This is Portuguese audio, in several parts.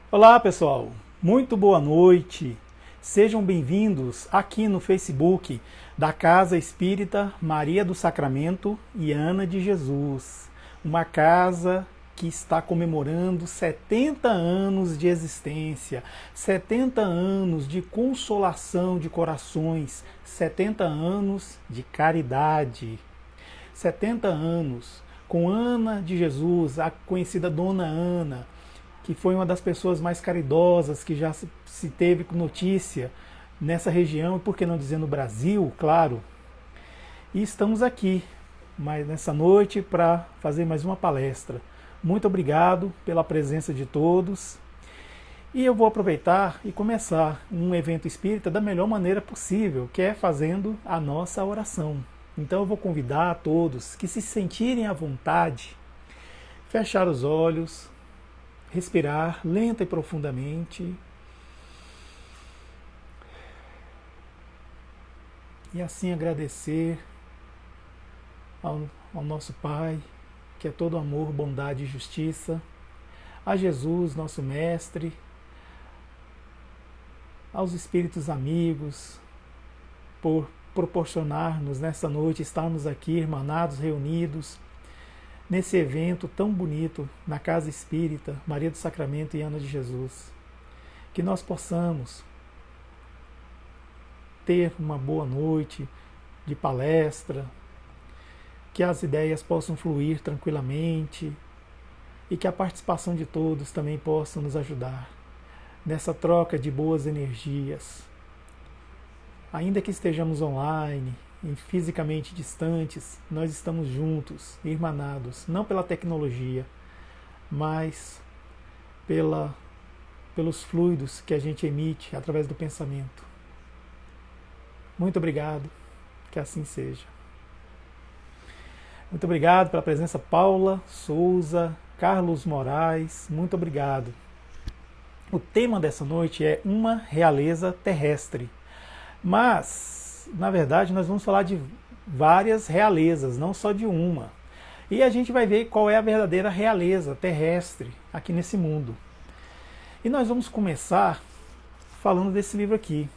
Olá pessoal, muito boa noite. Sejam bem-vindos aqui no Facebook da Casa Espírita Maria do Sacramento e Ana de Jesus. Uma casa que está comemorando 70 anos de existência, 70 anos de consolação de corações, 70 anos de caridade, 70 anos com Ana de Jesus, a conhecida Dona Ana, que foi uma das pessoas mais caridosas que já se teve notícia nessa região, e por que não dizer no Brasil, claro. E estamos aqui nessa noite para fazer mais uma palestra. Muito obrigado pela presença de todos. E eu vou aproveitar e começar um evento espírita da melhor maneira possível, que é fazendo a nossa oração. Então eu vou convidar a todos que se sentirem à vontade, fechar os olhos, respirar lenta e profundamente e assim agradecer ao nosso Pai, que é todo amor, bondade e justiça, a Jesus, nosso Mestre, aos Espíritos amigos, por proporcionar-nos nessa noite estarmos aqui irmanados, reunidos, nesse evento tão bonito na Casa Espírita Maria do Sacramento e Ana de Jesus. Que nós possamos ter uma boa noite de palestra, que as ideias possam fluir tranquilamente e que a participação de todos também possa nos ajudar nessa troca de boas energias. Ainda que estejamos online, fisicamente distantes, nós estamos juntos, irmanados, não pela tecnologia, mas pelos fluidos que a gente emite através do pensamento. Muito obrigado, que assim seja. Muito obrigado pela presença, Paula Souza, Carlos Moraes, muito obrigado. O tema dessa noite é uma realeza terrestre, mas na verdade nós vamos falar de várias realezas, não só de uma. E a gente vai ver qual é a verdadeira realeza terrestre aqui nesse mundo. E nós vamos começar falando desse livro aqui.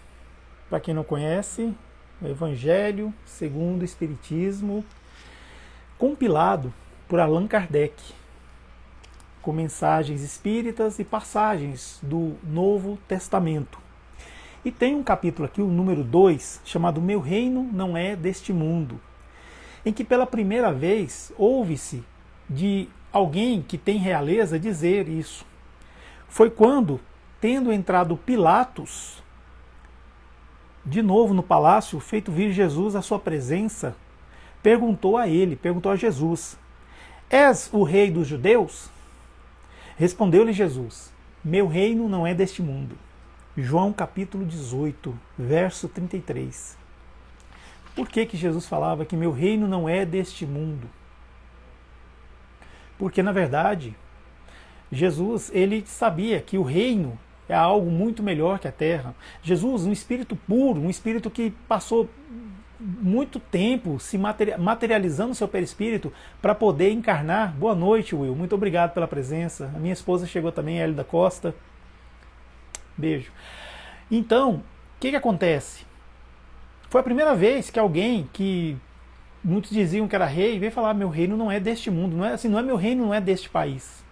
Para quem não conhece, o Evangelho segundo o Espiritismo, compilado por Allan Kardec, com mensagens espíritas e passagens do Novo Testamento. E tem um capítulo aqui, o número 2, chamado Meu Reino Não É Deste Mundo, em que pela primeira vez ouve-se de alguém que tem realeza dizer isso. Foi quando, tendo entrado Pilatos, de novo no palácio, feito vir Jesus à sua presença, perguntou a Jesus: És o rei dos judeus? Respondeu-lhe Jesus: Meu reino não é deste mundo. João capítulo 18, verso 33. Por que Jesus falava que meu reino não é deste mundo? Porque, na verdade, Jesus ele sabia que o reino é algo muito melhor que a terra. Jesus, um espírito puro, um espírito que passou muito tempo se materializando seu perispírito para poder encarnar. Boa noite, Will. Muito obrigado pela presença. A minha esposa chegou também, Hélio da Costa. Beijo. Então, o que acontece? Foi a primeira vez que alguém que muitos diziam que era rei veio falar: meu reino não é deste mundo. Não é assim, não é meu reino não é deste país.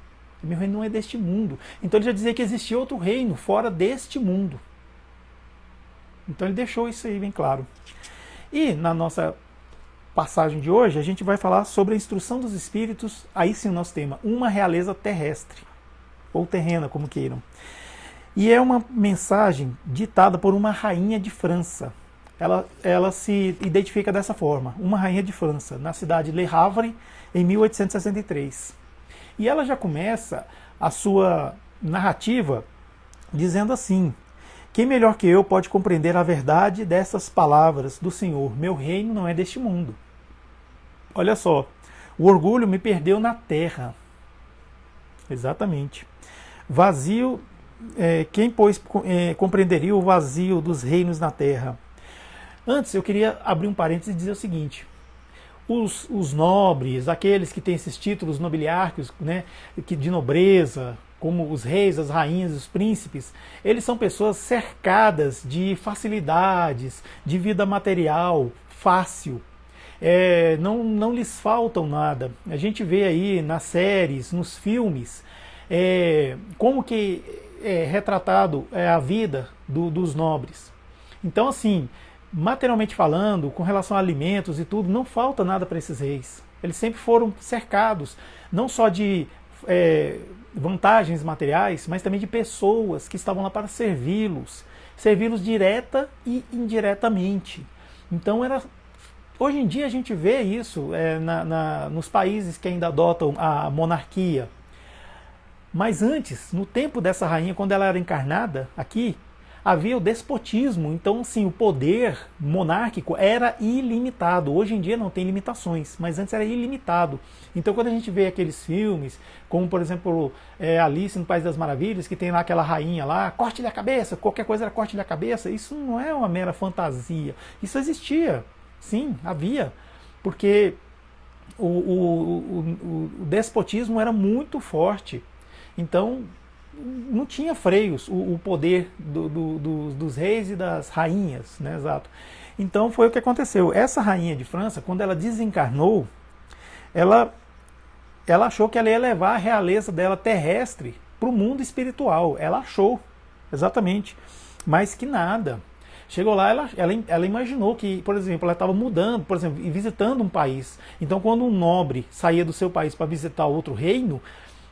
Meu reino não é deste mundo. Então ele já dizia que existia outro reino fora deste mundo. Então ele deixou isso aí bem claro. E na nossa passagem de hoje a gente vai falar sobre a instrução dos espíritos, aí sim o nosso tema, uma realeza terrestre, ou terrena, como queiram. E é uma mensagem ditada por uma rainha de França. Ela se identifica dessa forma, uma rainha de França, na cidade de Le Havre, em 1863. E ela já começa a sua narrativa dizendo assim: quem melhor que eu pode compreender a verdade dessas palavras do Senhor? Meu reino não é deste mundo. Olha só, o orgulho me perdeu na terra. Exatamente. Vazio, quem, pois, compreenderia o vazio dos reinos na terra? Antes, eu queria abrir um parênteses e dizer o seguinte: os nobres, aqueles que têm esses títulos nobiliárquicos, né, de nobreza, como os reis, as rainhas, os príncipes, eles são pessoas cercadas de facilidades, de vida material fácil. Não lhes faltam nada. A gente vê aí nas séries, nos filmes, como que é retratado a vida dos nobres. Então, assim, materialmente falando, com relação a alimentos e tudo, não falta nada para esses reis. Eles sempre foram cercados, não só de vantagens materiais, mas também de pessoas que estavam lá para servi-los direta e indiretamente. Então, hoje em dia a gente vê isso nos países que ainda adotam a monarquia. Mas antes, no tempo dessa rainha, quando ela era encarnada aqui, havia o despotismo. Então, sim, o poder monárquico era ilimitado. Hoje em dia não tem limitações, mas antes era ilimitado. Então, quando a gente vê aqueles filmes, como por exemplo Alice no País das Maravilhas, que tem lá aquela rainha lá, corte-lhe a cabeça, qualquer coisa era corte-lhe a cabeça, isso não é uma mera fantasia. Isso existia, sim, havia. Porque o despotismo era muito forte. Então, não tinha freios o poder dos reis e das rainhas, né? Exato. Então foi o que aconteceu. Essa rainha de França, quando ela desencarnou, ela achou que ela ia levar a realeza dela terrestre para o mundo espiritual. Ela achou, exatamente, mas que nada. Chegou lá, ela imaginou que, por exemplo, ela estava mudando, por exemplo, e visitando um país. Então, quando um nobre saía do seu país para visitar outro reino,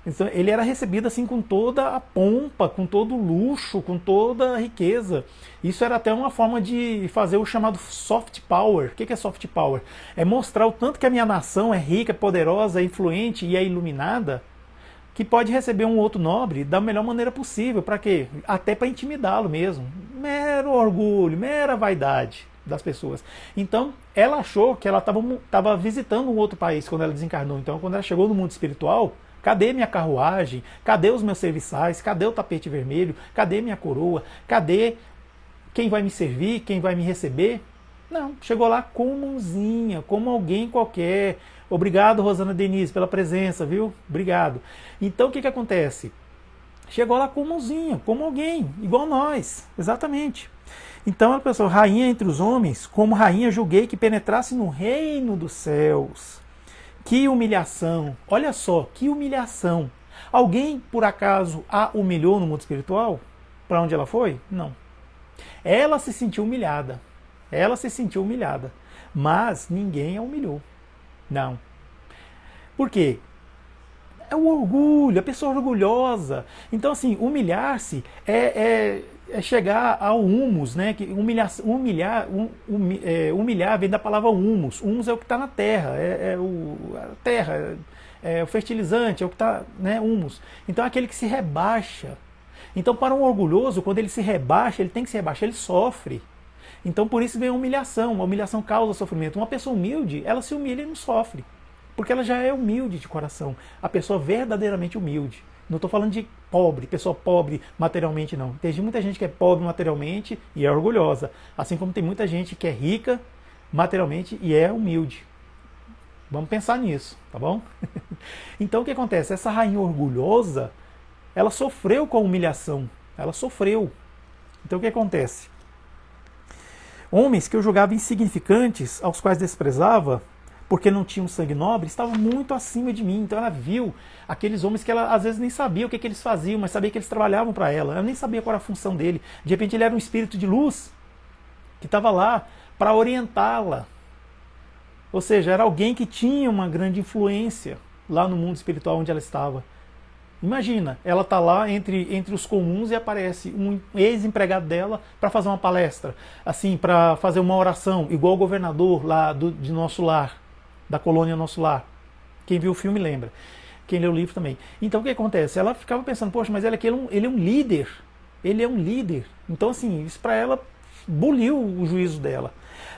então, ele era recebido assim com toda a pompa, com todo o luxo, com toda a riqueza. Isso era até uma forma de fazer o chamado soft power. O que é soft power? É mostrar o tanto que a minha nação é rica, poderosa, influente e é iluminada, que pode receber um outro nobre da melhor maneira possível. Para quê? Até para intimidá-lo mesmo. Mero orgulho, mera vaidade das pessoas. Então, ela achou que ela estava visitando um outro país quando ela desencarnou. Então, quando ela chegou no mundo espiritual, cadê minha carruagem? Cadê os meus serviçais? Cadê o tapete vermelho? Cadê minha coroa? Cadê quem vai me servir? Quem vai me receber? Não, chegou lá com mãozinha, como alguém qualquer. Obrigado, Rosana Denise, pela presença, viu? Obrigado. Então, o que acontece? Chegou lá com mãozinha, como alguém, igual nós, exatamente. Então, ela pensou, rainha entre os homens, como rainha julguei que penetrasse no reino dos céus. Que humilhação! Olha só, que humilhação! Alguém, por acaso, a humilhou no mundo espiritual? Para onde ela foi? Não. Ela se sentiu humilhada. Ela se sentiu humilhada. Mas ninguém a humilhou. Não. Por quê? É o orgulho, a pessoa orgulhosa. Então, assim, humilhar-se é chegar ao humus, né? Humilhar vem da palavra humus. Humus é o que está na terra, a terra, é o fertilizante, é o que está, né? Humus. Então é aquele que se rebaixa. Então, para um orgulhoso, quando ele se rebaixa, ele tem que se rebaixar, ele sofre. Então, por isso vem a humilhação. A humilhação causa sofrimento. Uma pessoa humilde, ela se humilha e não sofre. Porque ela já é humilde de coração. A pessoa verdadeiramente humilde. Não estou falando de pobre, pessoa pobre materialmente, não. Tem muita gente que é pobre materialmente e é orgulhosa. Assim como tem muita gente que é rica materialmente e é humilde. Vamos pensar nisso, tá bom? Então o que acontece? Essa rainha orgulhosa, ela sofreu com a humilhação. Ela sofreu. Então o que acontece? Homens que eu julgava insignificantes, aos quais desprezava, porque não tinham sangue nobre, estavam muito acima de mim. Então ela viu aqueles homens que ela às vezes nem sabia o que eles faziam, mas sabia que eles trabalhavam para ela. Ela nem sabia qual era a função dele. De repente ele era um espírito de luz que estava lá para orientá-la. Ou seja, era alguém que tinha uma grande influência lá no mundo espiritual onde ela estava. Imagina, ela está lá entre os comuns e aparece um ex-empregado dela para fazer uma palestra, assim, para fazer uma oração, igual o governador lá de Nosso Lar, da colônia Nosso Lar. Quem viu o filme lembra. Quem leu o livro também. Então o que acontece? Ela ficava pensando, poxa, mas ele é um líder. Ele é um líder. Então, assim, isso para ela buliu o juízo dela.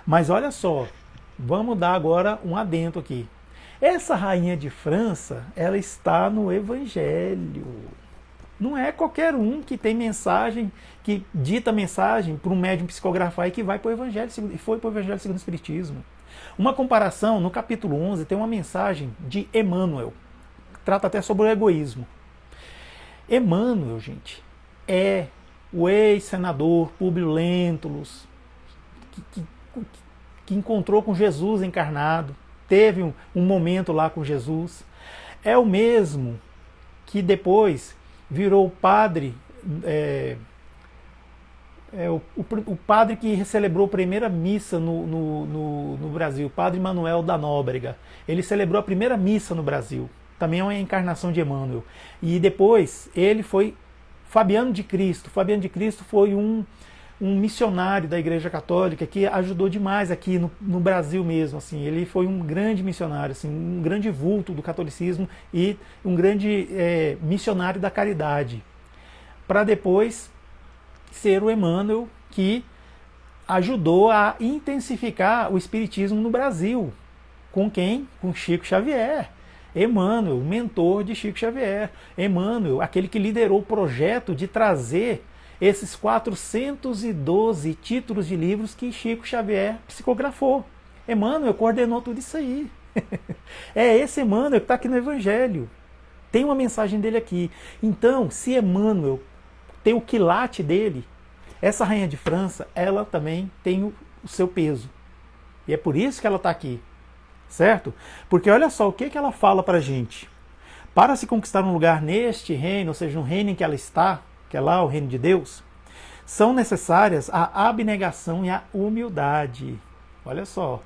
Mas olha só, vamos dar agora um adendo aqui. Essa rainha de França, ela está no Evangelho. Não é qualquer um que tem mensagem, que dita mensagem para um médium psicografar e que vai para o Evangelho, e foi para o Evangelho segundo o Espiritismo. Uma comparação, no capítulo 11, tem uma mensagem de Emmanuel, que trata até sobre o egoísmo. Emmanuel, gente, é o ex-senador Públio Lentulus, que, que, que encontrou com Jesus encarnado, teve um momento lá com Jesus. É o mesmo que depois virou padre, o padre que celebrou a primeira missa no Brasil, o padre Manuel da Nóbrega. Ele celebrou a primeira missa no Brasil. Também é uma encarnação de Emmanuel. E depois ele foi Fabiano de Cristo. Fabiano de Cristo foi um missionário da Igreja Católica que ajudou demais aqui no Brasil mesmo. Assim. Ele foi um grande missionário, assim, um grande vulto do catolicismo e um grande missionário da caridade. Para depois ser o Emmanuel que ajudou a intensificar o espiritismo no Brasil. Com quem? Com Chico Xavier. Emmanuel, mentor de Chico Xavier. Emmanuel, aquele que liderou o projeto de trazer esses 412 títulos de livros que Chico Xavier psicografou. Emmanuel coordenou tudo isso aí. É esse Emmanuel que está aqui no Evangelho. Tem uma mensagem dele aqui. Então, se Emmanuel tem o quilate dele, essa rainha de França, ela também tem o seu peso. E é por isso que ela está aqui. Certo? Porque olha só o que ela fala para a gente. Para se conquistar um lugar neste reino, ou seja, um reino em que ela está, que é lá o reino de Deus, são necessárias a abnegação e a humildade. Olha só,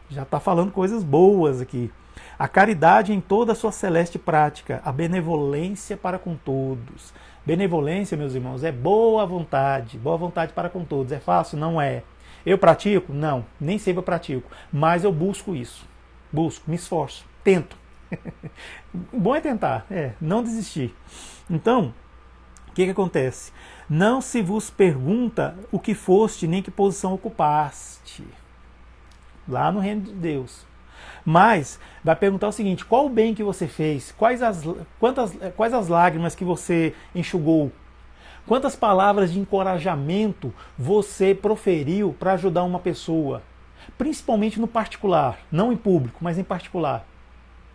já está falando coisas boas aqui. A caridade em toda a sua celeste prática, a benevolência para com todos. Benevolência, meus irmãos, é boa vontade para com todos. É fácil? Não é. Eu pratico? Não, nem sempre eu pratico, mas eu busco isso. Busco, me esforço, tento. Bom é tentar, não desistir. Então, o que acontece? Não se vos pergunta o que foste, nem que posição ocupaste. Lá no reino de Deus. Mas vai perguntar o seguinte: qual o bem que você fez? Quais as lágrimas que você enxugou? Quantas palavras de encorajamento você proferiu para ajudar uma pessoa? Principalmente no particular, não em público, mas em particular.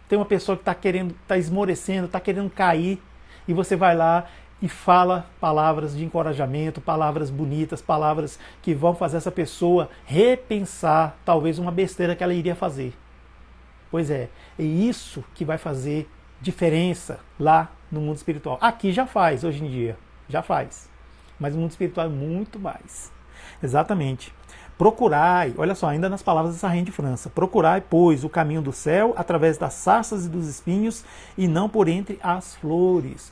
Tem uma pessoa que está esmorecendo, está querendo cair, e você vai lá e fala palavras de encorajamento, palavras bonitas, palavras que vão fazer essa pessoa repensar talvez uma besteira que ela iria fazer. Pois é isso que vai fazer diferença lá no mundo espiritual. Aqui já faz, hoje em dia, já faz. Mas no mundo espiritual é muito mais. Exatamente. Procurai, olha só, ainda nas palavras dessa rainha de França, procurai, pois, o caminho do céu através das sarças e dos espinhos e não por entre as flores.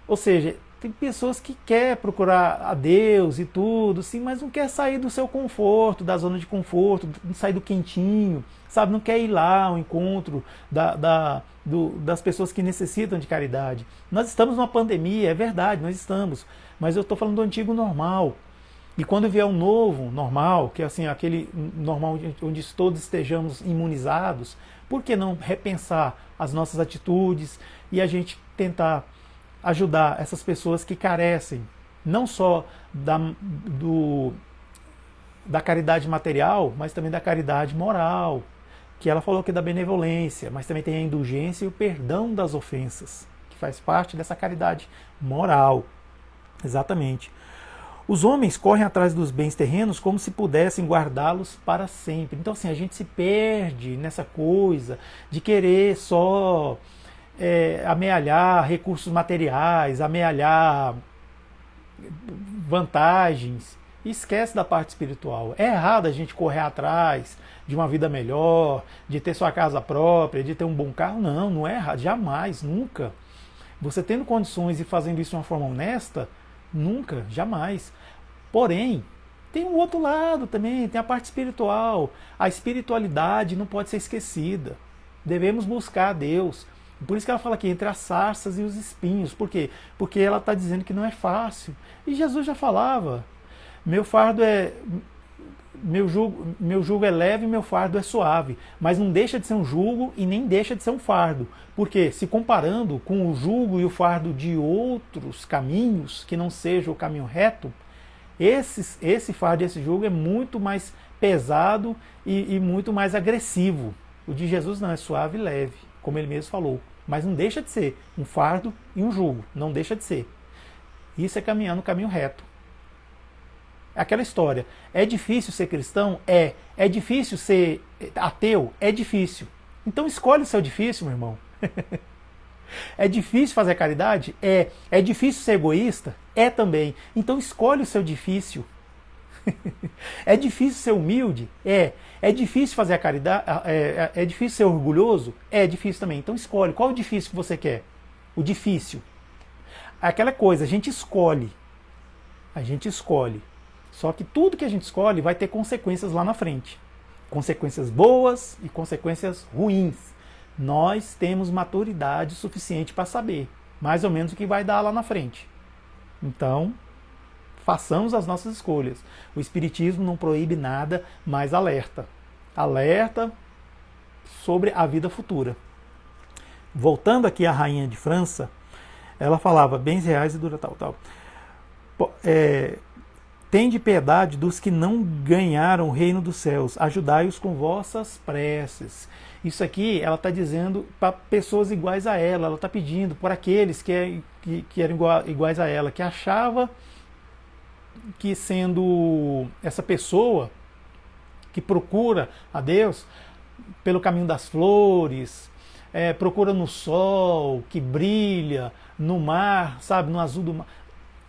Ou seja, tem pessoas que querem procurar a Deus e tudo, sim, mas não quer sair do seu conforto, da zona de conforto, não sair do quentinho, sabe? Não quer ir lá ao encontro das pessoas que necessitam de caridade. Nós estamos numa pandemia, é verdade, nós estamos, mas eu estou falando do antigo normal. E quando vier um novo normal, que é assim, aquele normal onde todos estejamos imunizados, por que não repensar as nossas atitudes e a gente tentar ajudar essas pessoas que carecem, não só da caridade material, mas também da caridade moral, que ela falou que é da benevolência, mas também tem a indulgência e o perdão das ofensas, que faz parte dessa caridade moral. Exatamente. Os homens correm atrás dos bens terrenos como se pudessem guardá-los para sempre. Então, assim, a gente se perde nessa coisa de querer só amealhar recursos materiais, amealhar vantagens, e esquece da parte espiritual. É errado a gente correr atrás de uma vida melhor, de ter sua casa própria, de ter um bom carro. Não, não é errado, jamais, nunca. Você tendo condições e fazendo isso de uma forma honesta, nunca, jamais. Porém, tem um outro lado também, tem a parte espiritual. A espiritualidade não pode ser esquecida. Devemos buscar a Deus. Por isso que ela fala aqui, entre as sarças e os espinhos. Por quê? Porque ela está dizendo que não é fácil. E Jesus já falava, meu jugo é leve e meu fardo é suave. Mas não deixa de ser um jugo e nem deixa de ser um fardo. Porque se comparando com o jugo e o fardo de outros caminhos, que não seja o caminho reto, esse fardo e esse jugo é muito mais pesado e muito mais agressivo. O de Jesus não, é suave e leve, como ele mesmo falou. mas não deixa de ser um fardo e um jugo, não deixa de ser. Isso é caminhar no caminho reto. Aquela história, é difícil ser cristão? É difícil ser ateu? É difícil. Então escolhe o seu difícil, meu irmão. É difícil fazer caridade? É difícil ser egoísta? É também. Então escolhe o seu difícil. É difícil ser humilde? É difícil fazer a caridade? É difícil ser orgulhoso? É difícil também. Então escolhe. Qual é o difícil que você quer? O difícil. Aquela coisa, a gente escolhe. A gente escolhe. Só que tudo que a gente escolhe vai ter consequências lá na frente. Consequências boas e consequências ruins. Nós temos maturidade suficiente para saber mais ou menos o que vai dar lá na frente. Então, façamos as nossas escolhas. O Espiritismo não proíbe nada, mas alerta. Alerta sobre a vida futura. Voltando aqui à Rainha de França, ela falava, bens reais e dura tal. Tende piedade dos que não ganharam o reino dos céus, ajudai-os com vossas preces. Isso aqui ela está dizendo para pessoas iguais a ela está pedindo por aqueles que eram iguais a ela, que achava que sendo essa pessoa que procura a Deus pelo caminho das flores, procura no sol, que brilha, no mar, sabe, no azul do mar.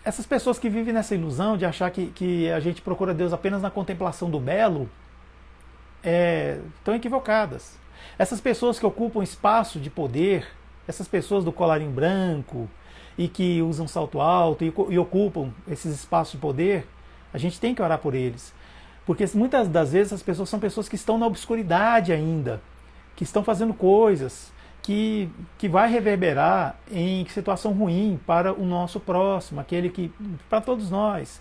Essas pessoas que vivem nessa ilusão de achar que a gente procura Deus apenas na contemplação do belo, estão equivocadas. Essas pessoas que ocupam espaço de poder, essas pessoas do colarinho branco e que usam salto alto e ocupam esses espaços de poder, a gente tem que orar por eles. Porque muitas das vezes as pessoas são pessoas que estão na obscuridade ainda, que estão fazendo coisas que vai reverberar em situação ruim para o nosso próximo, para todos nós.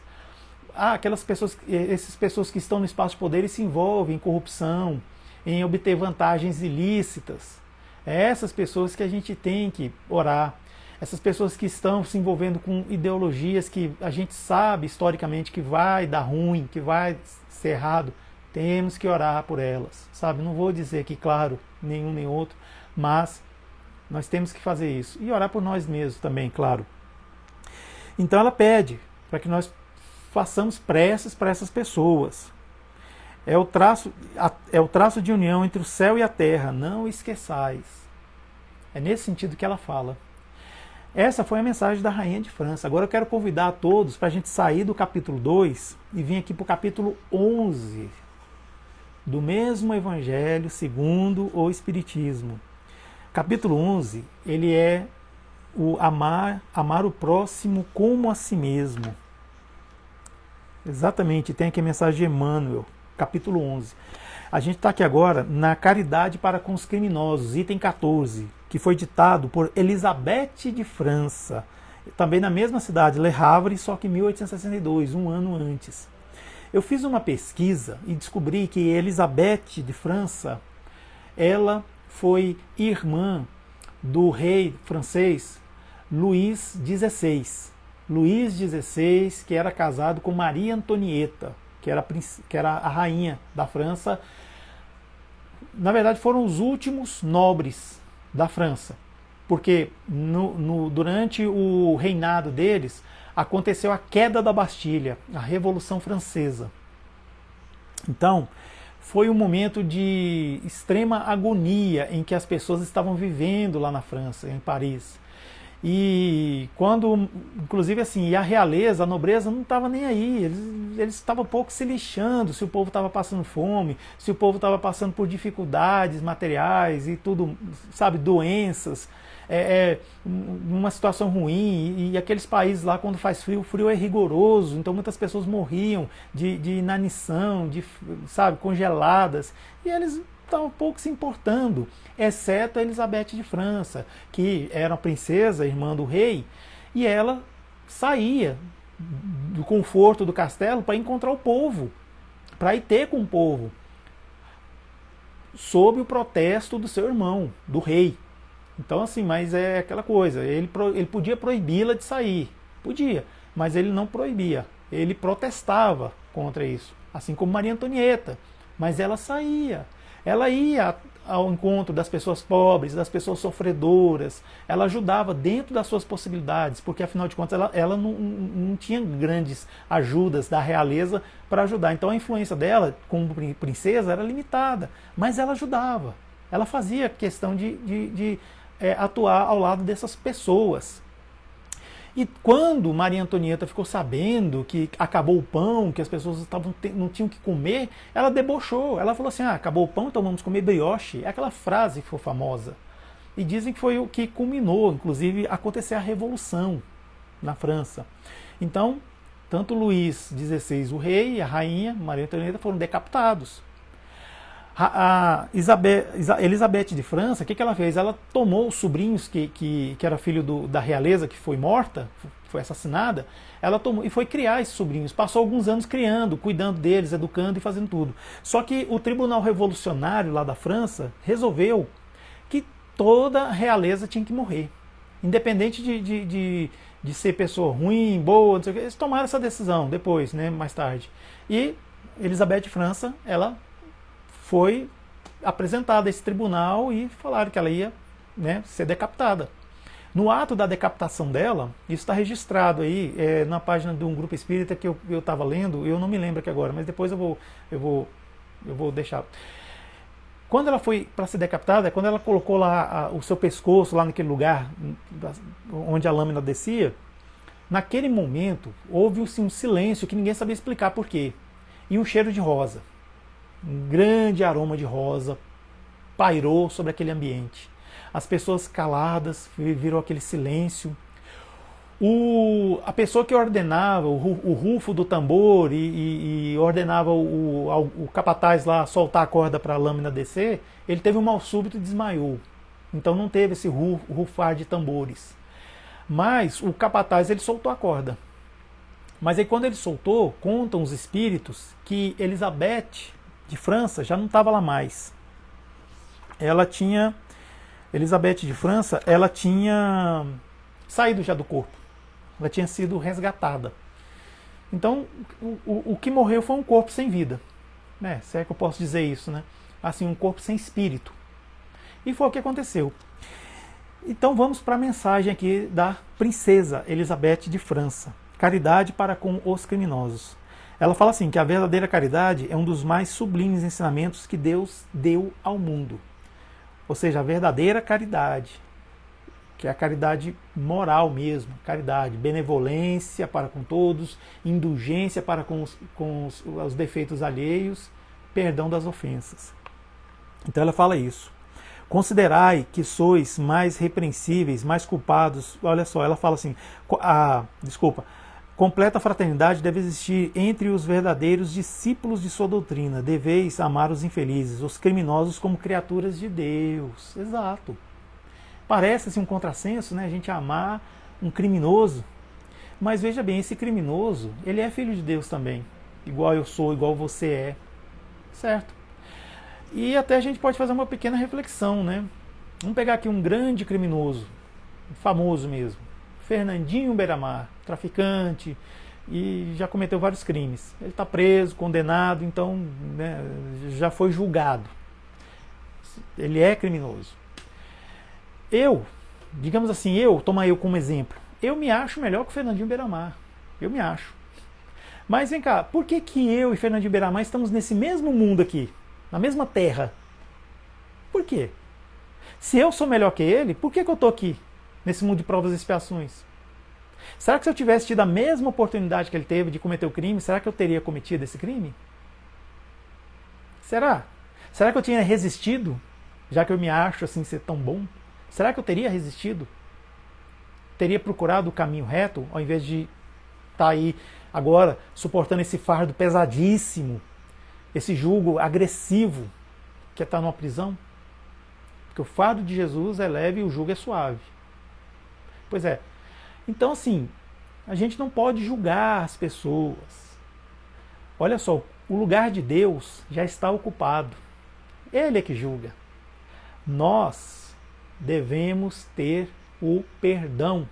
Essas pessoas que estão no espaço de poder e se envolvem em corrupção, em obter vantagens ilícitas. Essas pessoas que a gente tem que orar. Essas pessoas que estão se envolvendo com ideologias que a gente sabe historicamente que vai dar ruim, que vai ser errado, temos que orar por elas, sabe? Não vou dizer aqui, claro, nenhum nem outro, mas nós temos que fazer isso. E orar por nós mesmos também, claro. Então ela pede para que nós façamos preces para essas pessoas. É o traço de união entre o céu e a terra, não esqueçais. É nesse sentido que ela fala. Essa foi a mensagem da Rainha de França. Agora eu quero convidar a todos para a gente sair do capítulo 2 e vir aqui para o capítulo 11 do mesmo Evangelho segundo o Espiritismo. Capítulo 11, ele é o amar o próximo como a si mesmo. Exatamente, tem aqui a mensagem de Emmanuel, capítulo 11. A gente está aqui agora na caridade para com os criminosos, item 14, que foi ditado por Elisabeth de França, também na mesma cidade, Le Havre, só que em 1862, um ano antes. Eu fiz uma pesquisa e descobri que Elisabeth de França, ela foi irmã do rei francês Luís XVI. Luís XVI, que era casado com Maria Antonieta, que era a rainha da França. Na verdade, foram os últimos nobres da França, porque durante o reinado deles aconteceu a queda da Bastilha, a Revolução Francesa. Então, foi um momento de extrema agonia em que as pessoas estavam vivendo lá na França, em Paris. E quando, inclusive assim, a realeza, a nobreza não estava nem aí, eles estavam pouco se lixando se o povo estava passando fome, se o povo estava passando por dificuldades materiais e tudo, sabe, doenças, uma situação ruim, e aqueles países lá quando faz frio, o frio é rigoroso, então muitas pessoas morriam de inanição, sabe, congeladas, e eles estavam pouco se importando, exceto a Elizabeth de França, que era uma princesa, irmã do rei, e ela saía do conforto do castelo para encontrar o povo, para ir ter com o povo, sob o protesto do seu irmão, do rei. Então assim, mas é aquela coisa, ele podia proibi-la de sair, podia, mas ele não proibia, ele protestava contra isso, assim como Maria Antonieta, mas ela saía. Ela ia ao encontro das pessoas pobres, das pessoas sofredoras, ela ajudava dentro das suas possibilidades, porque afinal de contas ela não tinha grandes ajudas da realeza para ajudar. Então a influência dela como princesa era limitada, mas ela ajudava, ela fazia questão de atuar ao lado dessas pessoas. E quando Maria Antonieta ficou sabendo que acabou o pão, que as pessoas não tinham que comer, ela debochou. Ela falou assim, acabou o pão, então vamos comer brioche. É aquela frase que foi famosa. E dizem que foi o que culminou, inclusive, acontecer a Revolução na França. Então, tanto Luís XVI, o rei, e a rainha, Maria Antonieta, foram decapitados. A Elizabeth de França, o que ela fez? Ela tomou os sobrinhos que era filho da realeza, que foi morta, foi assassinada, ela tomou e foi criar esses sobrinhos. Passou alguns anos criando, cuidando deles, educando e fazendo tudo. Só que o Tribunal Revolucionário lá da França resolveu que toda a realeza tinha que morrer. Independente de ser pessoa ruim, boa, não sei o que, eles tomaram essa decisão depois, né, mais tarde. E Elizabeth de França, ela foi apresentada a esse tribunal e falaram que ela ia, né, ser decapitada. No ato da decapitação dela, isso está registrado aí na página de um grupo espírita que eu estava lendo, eu não me lembro aqui agora, mas depois eu vou deixar. Quando ela foi para ser decapitada, quando ela colocou lá o seu pescoço lá naquele lugar onde a lâmina descia, naquele momento houve um silêncio que ninguém sabia explicar por quê. E um cheiro de rosa. Um grande aroma de rosa pairou sobre aquele ambiente. As pessoas caladas, virou aquele silêncio. A pessoa que ordenava, o rufo do tambor e ordenava o capataz lá soltar a corda para a lâmina descer, ele teve um mal súbito e desmaiou. Então não teve esse rufar de tambores. Mas o capataz ele soltou a corda. Mas aí quando ele soltou, contam os espíritos que Elizabeth de França já não estava lá mais. Elizabeth de França, ela tinha saído já do corpo. Ela tinha sido resgatada. Então, o que morreu foi um corpo sem vida. Né? Se é que eu posso dizer isso, né? Assim, um corpo sem espírito. E foi o que aconteceu. Então vamos para a mensagem aqui da princesa Elizabeth de França. Caridade para com os criminosos. Ela fala assim, que a verdadeira caridade é um dos mais sublimes ensinamentos que Deus deu ao mundo. Ou seja, a verdadeira caridade, que é a caridade moral mesmo, caridade, benevolência para com todos, indulgência para com os defeitos alheios, perdão das ofensas. Então ela fala isso. Considerai que sois mais repreensíveis, mais culpados. Olha só, ela fala assim, completa fraternidade deve existir entre os verdadeiros discípulos de sua doutrina. Deveis amar os infelizes, os criminosos como criaturas de Deus. Exato. Parece assim um contrassenso, né? A gente amar um criminoso. Mas veja bem, esse criminoso, ele é filho de Deus também. Igual eu sou, igual você é. Certo? E até a gente pode fazer uma pequena reflexão, né? Vamos pegar aqui um grande criminoso, famoso mesmo. Fernandinho Beiramar, traficante, e já cometeu vários crimes. Ele está preso, condenado, então né, já foi julgado. Ele é criminoso. Digamos assim, toma eu como exemplo, eu me acho melhor que o Fernandinho Beiramar. Eu me acho. Mas vem cá, por que eu e Fernandinho Beiramar estamos nesse mesmo mundo aqui? Na mesma terra? Por quê? Se eu sou melhor que ele, por que eu estou aqui? Nesse mundo de provas e expiações? Será que se eu tivesse tido a mesma oportunidade que ele teve de cometer o crime, será que eu teria cometido esse crime? Será? Será que eu tinha resistido, já que eu me acho assim ser tão bom? Será que eu teria resistido? Teria procurado o caminho reto, ao invés de estar aí agora suportando esse fardo pesadíssimo, esse jugo agressivo que é estar numa prisão? Porque o fardo de Jesus é leve e o jugo é suave. Pois é. Então, assim, a gente não pode julgar as pessoas. Olha só, o lugar de Deus já está ocupado. Ele é que julga. Nós devemos ter o perdão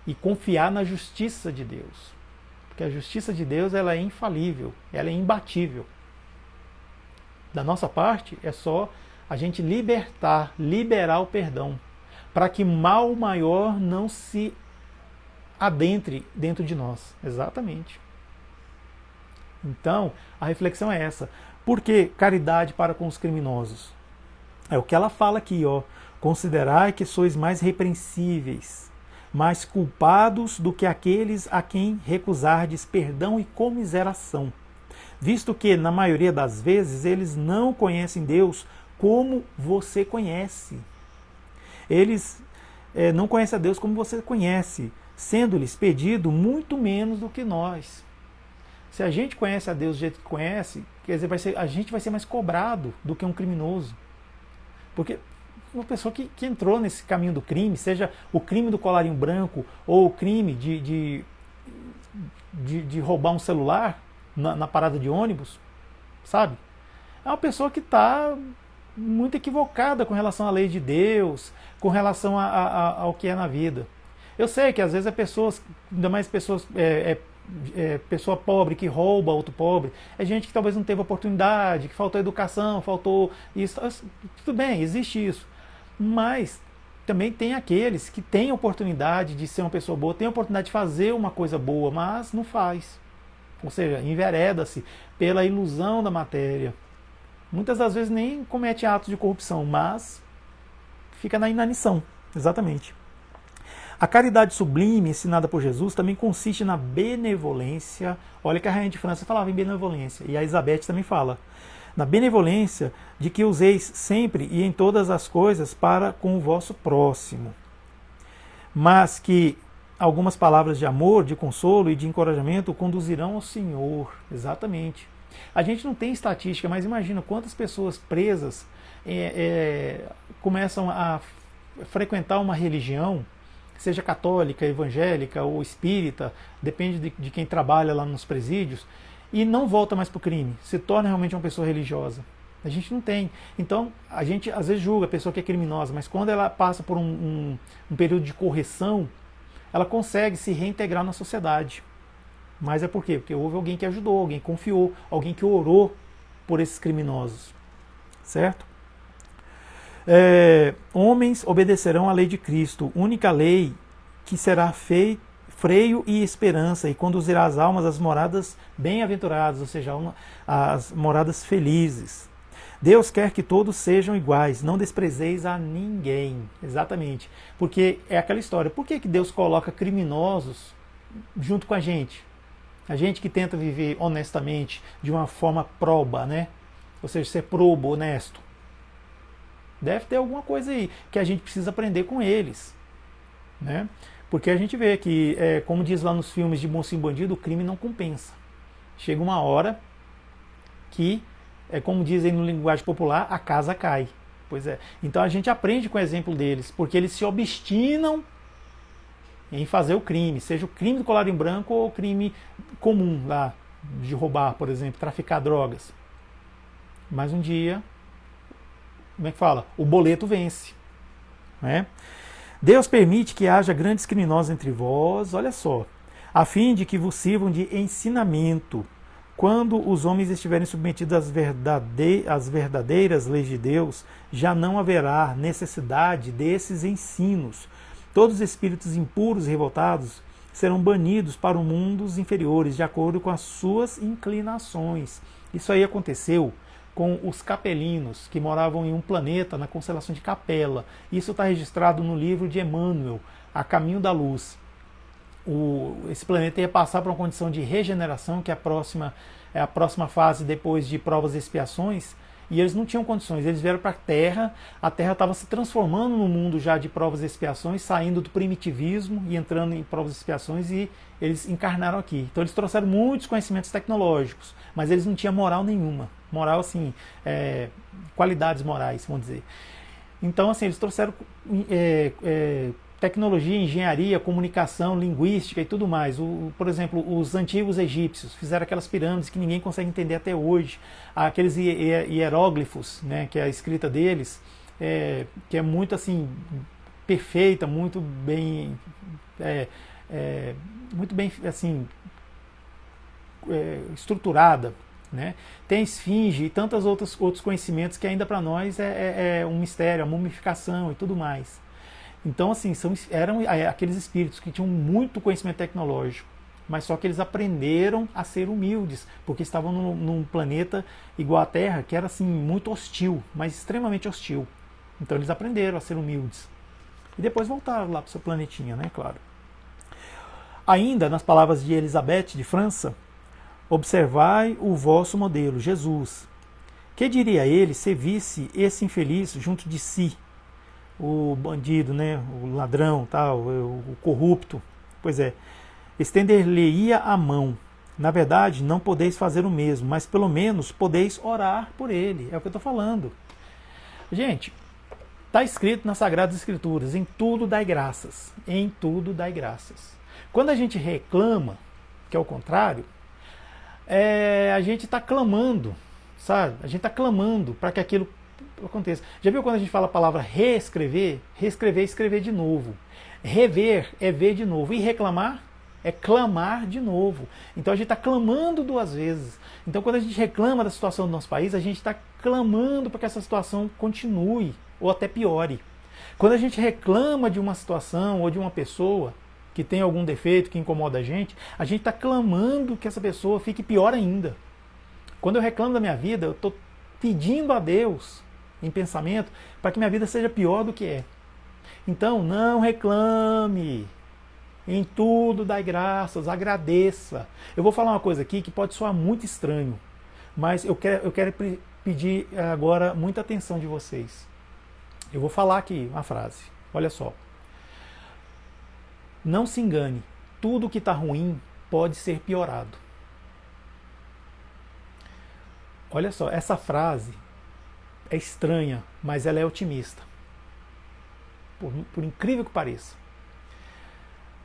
e confiar na justiça de Deus. Porque a justiça de Deus ela é infalível, ela é imbatível. Da nossa parte é só a gente liberar o perdão, para que mal maior não se adentre dentro de nós. Exatamente. Então, a reflexão é essa. Por que caridade para com os criminosos? É o que ela fala aqui, ó. Considerai que sois mais repreensíveis, mais culpados do que aqueles a quem recusardes perdão e comiseração, visto que, na maioria das vezes, eles não conhecem Deus como você conhece. Eles não conhecem a Deus como você conhece, sendo-lhes pedido muito menos do que nós. Se a gente conhece a Deus do jeito que conhece, quer dizer, a gente vai ser mais cobrado do que um criminoso. Porque uma pessoa que entrou nesse caminho do crime, seja o crime do colarinho branco ou o crime de roubar um celular na parada de ônibus, sabe? É uma pessoa que está muito equivocada com relação à lei de Deus, com relação ao que é na vida. Eu sei que às vezes pessoas, ainda mais pessoas, pessoa pobre que rouba outro pobre, é gente que talvez não teve oportunidade, que faltou educação, faltou isso. Tudo bem, existe isso. Mas também tem aqueles que têm oportunidade de ser uma pessoa boa, têm oportunidade de fazer uma coisa boa, mas não faz. Ou seja, envereda-se pela ilusão da matéria. Muitas das vezes nem comete atos de corrupção, mas fica na inanição. Exatamente. A caridade sublime ensinada por Jesus também consiste na benevolência. Olha que a rainha de França falava em benevolência, e a Elizabeth também fala. Na benevolência de que useis sempre e em todas as coisas para com o vosso próximo. Mas que algumas palavras de amor, de consolo e de encorajamento conduzirão ao Senhor. Exatamente. A gente não tem estatística, mas imagina quantas pessoas presas começam a frequentar uma religião, seja católica, evangélica ou espírita, depende de quem trabalha lá nos presídios, e não volta mais para o crime, se torna realmente uma pessoa religiosa. A gente não tem. Então, a gente às vezes julga a pessoa que é criminosa, mas quando ela passa por um período de correção, ela consegue se reintegrar na sociedade. Mas é por quê? Porque houve alguém que ajudou, alguém que confiou, alguém que orou por esses criminosos. Certo? Homens obedecerão à lei de Cristo, única lei que será freio e esperança, e conduzirá as almas às moradas bem-aventuradas, ou seja, às moradas felizes. Deus quer que todos sejam iguais, não desprezeis a ninguém. Exatamente. Porque é aquela história. Por que Deus coloca criminosos junto com a gente? A gente que tenta viver honestamente, de uma forma proba, né? Ou seja, ser probo, honesto. Deve ter alguma coisa aí que a gente precisa aprender com eles, né? Porque a gente vê que, como diz lá nos filmes de Mocinho Bandido, o crime não compensa. Chega uma hora que, como dizem no linguagem popular, a casa cai. Pois é. Então a gente aprende com o exemplo deles, porque eles se obstinam em fazer o crime, seja o crime do colarinho branco ou o crime comum lá, de roubar, por exemplo, traficar drogas. Mas um dia, como é que fala? O boleto vence, né? Deus permite que haja grandes criminosos entre vós, olha só, a fim de que vos sirvam de ensinamento, quando os homens estiverem submetidos às verdadeiras leis de Deus, já não haverá necessidade desses ensinos. Todos os espíritos impuros e revoltados serão banidos para os mundos inferiores, de acordo com as suas inclinações. Isso aí aconteceu com os capelinos, que moravam em um planeta na constelação de Capela. Isso está registrado no livro de Emmanuel, A Caminho da Luz. Esse planeta ia passar por uma condição de regeneração, que é a próxima fase depois de provas e expiações, e eles não tinham condições. Eles vieram para a Terra estava se transformando no mundo já de provas e expiações, saindo do primitivismo e entrando em provas e expiações, e eles encarnaram aqui. Então eles trouxeram muitos conhecimentos tecnológicos, mas eles não tinham moral nenhuma. Moral, assim, qualidades morais, vamos dizer. Então, assim, eles trouxeram tecnologia, engenharia, comunicação, linguística e tudo mais. Por exemplo, os antigos egípcios fizeram aquelas pirâmides que ninguém consegue entender até hoje. Aqueles hieróglifos, né, que é a escrita deles, que é muito assim perfeita, muito bem assim, estruturada. né? Tem a esfinge e tantos outros conhecimentos que ainda para nós é um mistério, a mumificação e tudo mais. Então, assim, eram aqueles espíritos que tinham muito conhecimento tecnológico, mas só que eles aprenderam a ser humildes, porque estavam num planeta igual à Terra, que era assim muito hostil, mas extremamente hostil. Então eles aprenderam a ser humildes. E depois voltaram lá para o seu planetinha, né, claro. Ainda, nas palavras de Elizabeth de França, observai o vosso modelo, Jesus. Que diria ele se visse esse infeliz junto de si, o bandido, né, o ladrão, tal, o corrupto? Pois é, estender-lhe-ia a mão. Na verdade, não podeis fazer o mesmo, mas pelo menos podeis orar por ele. É o que eu estou falando. Gente, está escrito nas Sagradas Escrituras, em tudo dai graças. Em tudo dai graças. Quando a gente reclama, que é o contrário, a gente está clamando, sabe? A gente está clamando para que aquilo aconteça. Já viu quando a gente fala a palavra reescrever? Reescrever é escrever de novo. Rever é ver de novo. E reclamar é clamar de novo. Então a gente está clamando duas vezes. Então quando a gente reclama da situação do nosso país, a gente está clamando para que essa situação continue ou até piore. Quando a gente reclama de uma situação ou de uma pessoa que tem algum defeito que incomoda a gente está clamando que essa pessoa fique pior ainda. Quando eu reclamo da minha vida, eu estou pedindo a Deus, em pensamento, para que minha vida seja pior do que é. Então, não reclame. Em tudo dai graças, agradeça. Eu vou falar uma coisa aqui que pode soar muito estranho, mas eu quero pedir agora muita atenção de vocês. Eu vou falar aqui uma frase. Olha só. Não se engane, tudo que está ruim pode ser piorado. Olha só, essa frase é estranha, mas ela é otimista. Por incrível que pareça.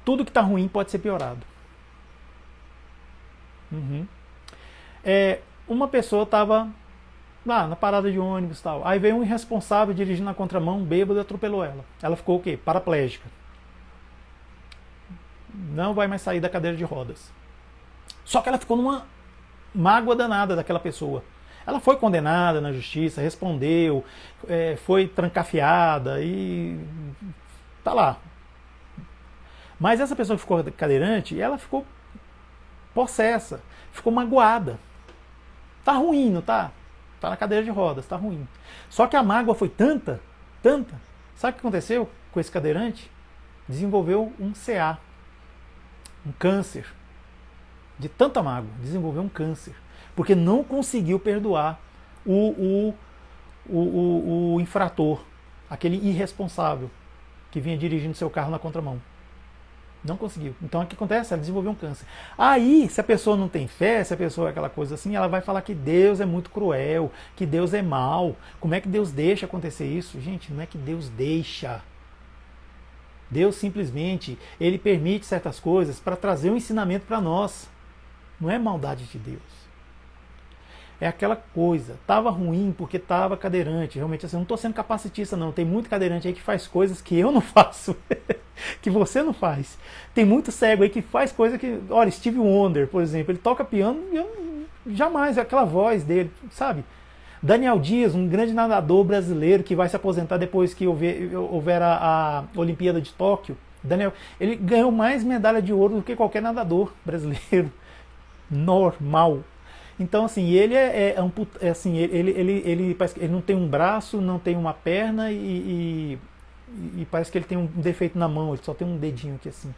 Tudo que está ruim pode ser piorado. Uma pessoa estava lá na parada de ônibus e tal. Aí veio um irresponsável dirigindo na contramão, bêbado, e atropelou ela. Ela ficou o quê? Paraplégica. Não vai mais sair da cadeira de rodas. Só que ela ficou numa mágoa danada daquela pessoa. Ela foi condenada na justiça, respondeu, foi trancafiada e tá lá. Mas essa pessoa que ficou cadeirante, ela ficou possessa, ficou magoada. Tá ruim, não tá? Tá na cadeira de rodas, tá ruim. Só que a mágoa foi tanta. Sabe o que aconteceu com esse cadeirante? Desenvolveu um CA, um câncer. De tanta mágoa, desenvolveu um câncer. Porque não conseguiu perdoar o infrator, aquele irresponsável que vinha dirigindo seu carro na contramão. Não conseguiu. Então o que acontece? Ela desenvolveu um câncer. Aí, se a pessoa não tem fé, se a pessoa é aquela coisa assim, ela vai falar que Deus é muito cruel, que Deus é mau. Como é que Deus deixa acontecer isso? Gente, não é que Deus deixa. Deus simplesmente, ele permite certas coisas para trazer um ensinamento para nós. Não é maldade de Deus. É aquela coisa, estava ruim porque estava cadeirante. Realmente assim, eu não estou sendo capacitista não. Tem muito cadeirante aí que faz coisas que eu não faço. Que você não faz. Tem muito cego aí que faz coisa que... Olha, Stevie Wonder, por exemplo, ele toca piano e eu jamais, é aquela voz dele, sabe? Daniel Dias, um grande nadador brasileiro que vai se aposentar depois que houver a Olimpíada de Tóquio. Daniel, ele ganhou mais medalha de ouro do que qualquer nadador brasileiro. Normal. Então, assim, ele assim, ele parece que ele não tem um braço, não tem uma perna e parece que ele tem um defeito na mão, ele só tem um dedinho aqui assim.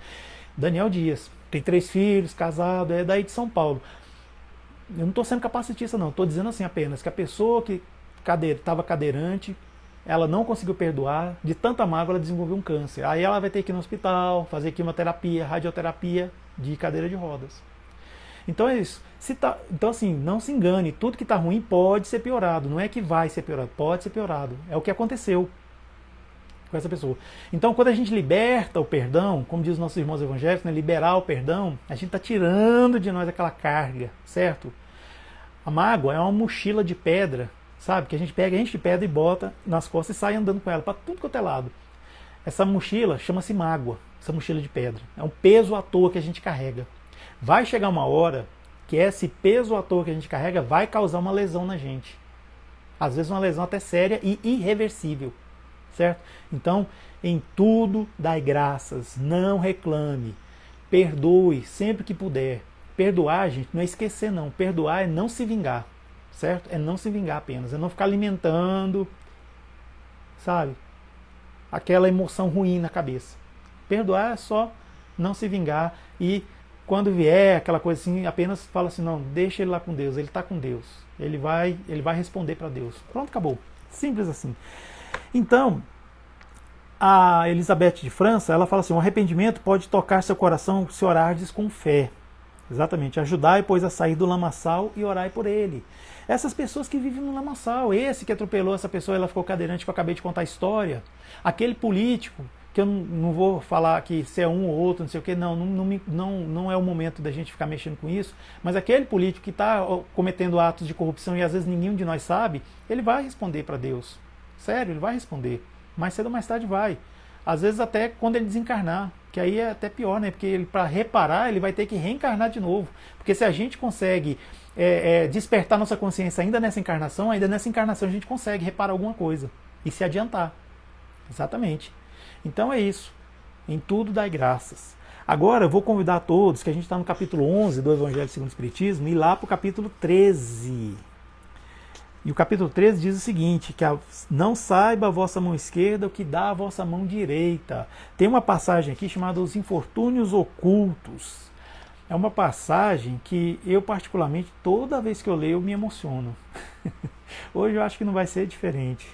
Daniel Dias, tem 3 filhos, casado, é daí de São Paulo. Eu não estou sendo capacitista não, estou dizendo assim apenas que a pessoa que estava cadeirante, ela não conseguiu perdoar, de tanta mágoa ela desenvolveu um câncer. Aí ela vai ter que ir no hospital, fazer quimioterapia, radioterapia de cadeira de rodas. Então é isso. Então assim, não se engane, tudo que está ruim pode ser piorado, não é que vai ser piorado, pode ser piorado. É o que aconteceu com essa pessoa. Então quando a gente liberta o perdão, como diz os nossos irmãos evangélicos, né, liberar o perdão, a gente está tirando de nós aquela carga, certo? A mágoa é uma mochila de pedra, sabe? Que a gente pega, enche de pedra e bota nas costas e sai andando com ela para tudo quanto é lado. Essa mochila chama-se mágoa, essa mochila de pedra. É um peso à toa que a gente carrega. Vai chegar uma hora que esse peso à toa que a gente carrega vai causar uma lesão na gente. Às vezes uma lesão até séria e irreversível, certo? Então, em tudo dai graças, não reclame, perdoe sempre que puder. Perdoar, gente, não é esquecer não, perdoar é não se vingar, certo? É não se vingar apenas, é não ficar alimentando, sabe, aquela emoção ruim na cabeça. Perdoar é só não se vingar e quando vier aquela coisa assim, apenas fala assim, não, deixa ele lá com Deus, ele está com Deus, ele vai responder para Deus. Pronto, acabou. Simples assim. Então, a Elizabeth de França, ela fala assim, o arrependimento pode tocar seu coração se orardes com fé. Exatamente, ajudai, pois, a sair do lamaçal e orai por ele. Essas pessoas que vivem no lamaçal, esse que atropelou essa pessoa, ela ficou cadeirante, que eu acabei de contar a história. Aquele político, que eu não vou falar que se é um ou outro, não sei o que, não é o momento da gente ficar mexendo com isso, mas aquele político que está cometendo atos de corrupção e às vezes nenhum de nós sabe, ele vai responder para Deus. Sério, ele vai responder. Mais cedo ou mais tarde vai. Às vezes até quando ele desencarnar, que aí é até pior, né? Porque ele, para reparar, ele vai ter que reencarnar de novo. Porque se a gente consegue despertar nossa consciência ainda nessa encarnação a gente consegue reparar alguma coisa e se adiantar. Exatamente. Então é isso. Em tudo dai graças. Agora eu vou convidar a todos, que a gente está no capítulo 11 do Evangelho segundo o Espiritismo, e ir lá para o capítulo 13. E o capítulo 13 diz o seguinte, que não saiba a vossa mão esquerda o que dá a vossa mão direita. Tem uma passagem aqui chamada Os Infortúnios Ocultos. É uma passagem que eu particularmente, toda vez que eu leio, eu me emociono. Hoje eu acho que não vai ser diferente.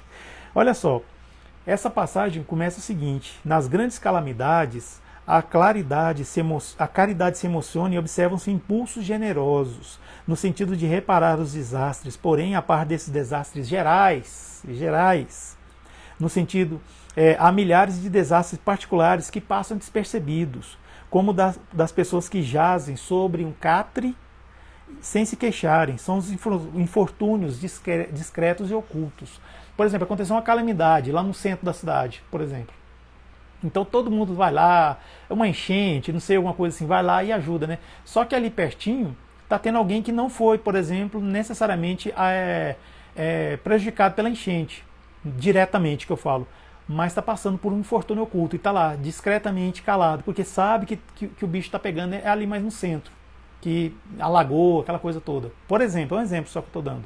Olha só, essa passagem começa o seguinte, nas grandes calamidades, a caridade se emociona e observam-se impulsos generosos, no sentido de reparar os desastres, porém, a par desses desastres gerais, no sentido, há milhares de desastres particulares que passam despercebidos, como das pessoas que jazem sobre um catre sem se queixarem, são os infortúnios discretos e ocultos. Por exemplo, aconteceu uma calamidade lá no centro da cidade, por exemplo. Então todo mundo vai lá, é uma enchente, não sei, alguma coisa assim, vai lá e ajuda, né? Só que ali pertinho está tendo alguém que não foi, por exemplo, necessariamente prejudicado pela enchente, diretamente que eu falo, mas está passando por um infortúnio oculto e está lá, discretamente calado, porque sabe que o bicho está pegando é ali mais no centro, que alagou, aquela coisa toda. Por exemplo, é um exemplo só que eu estou dando.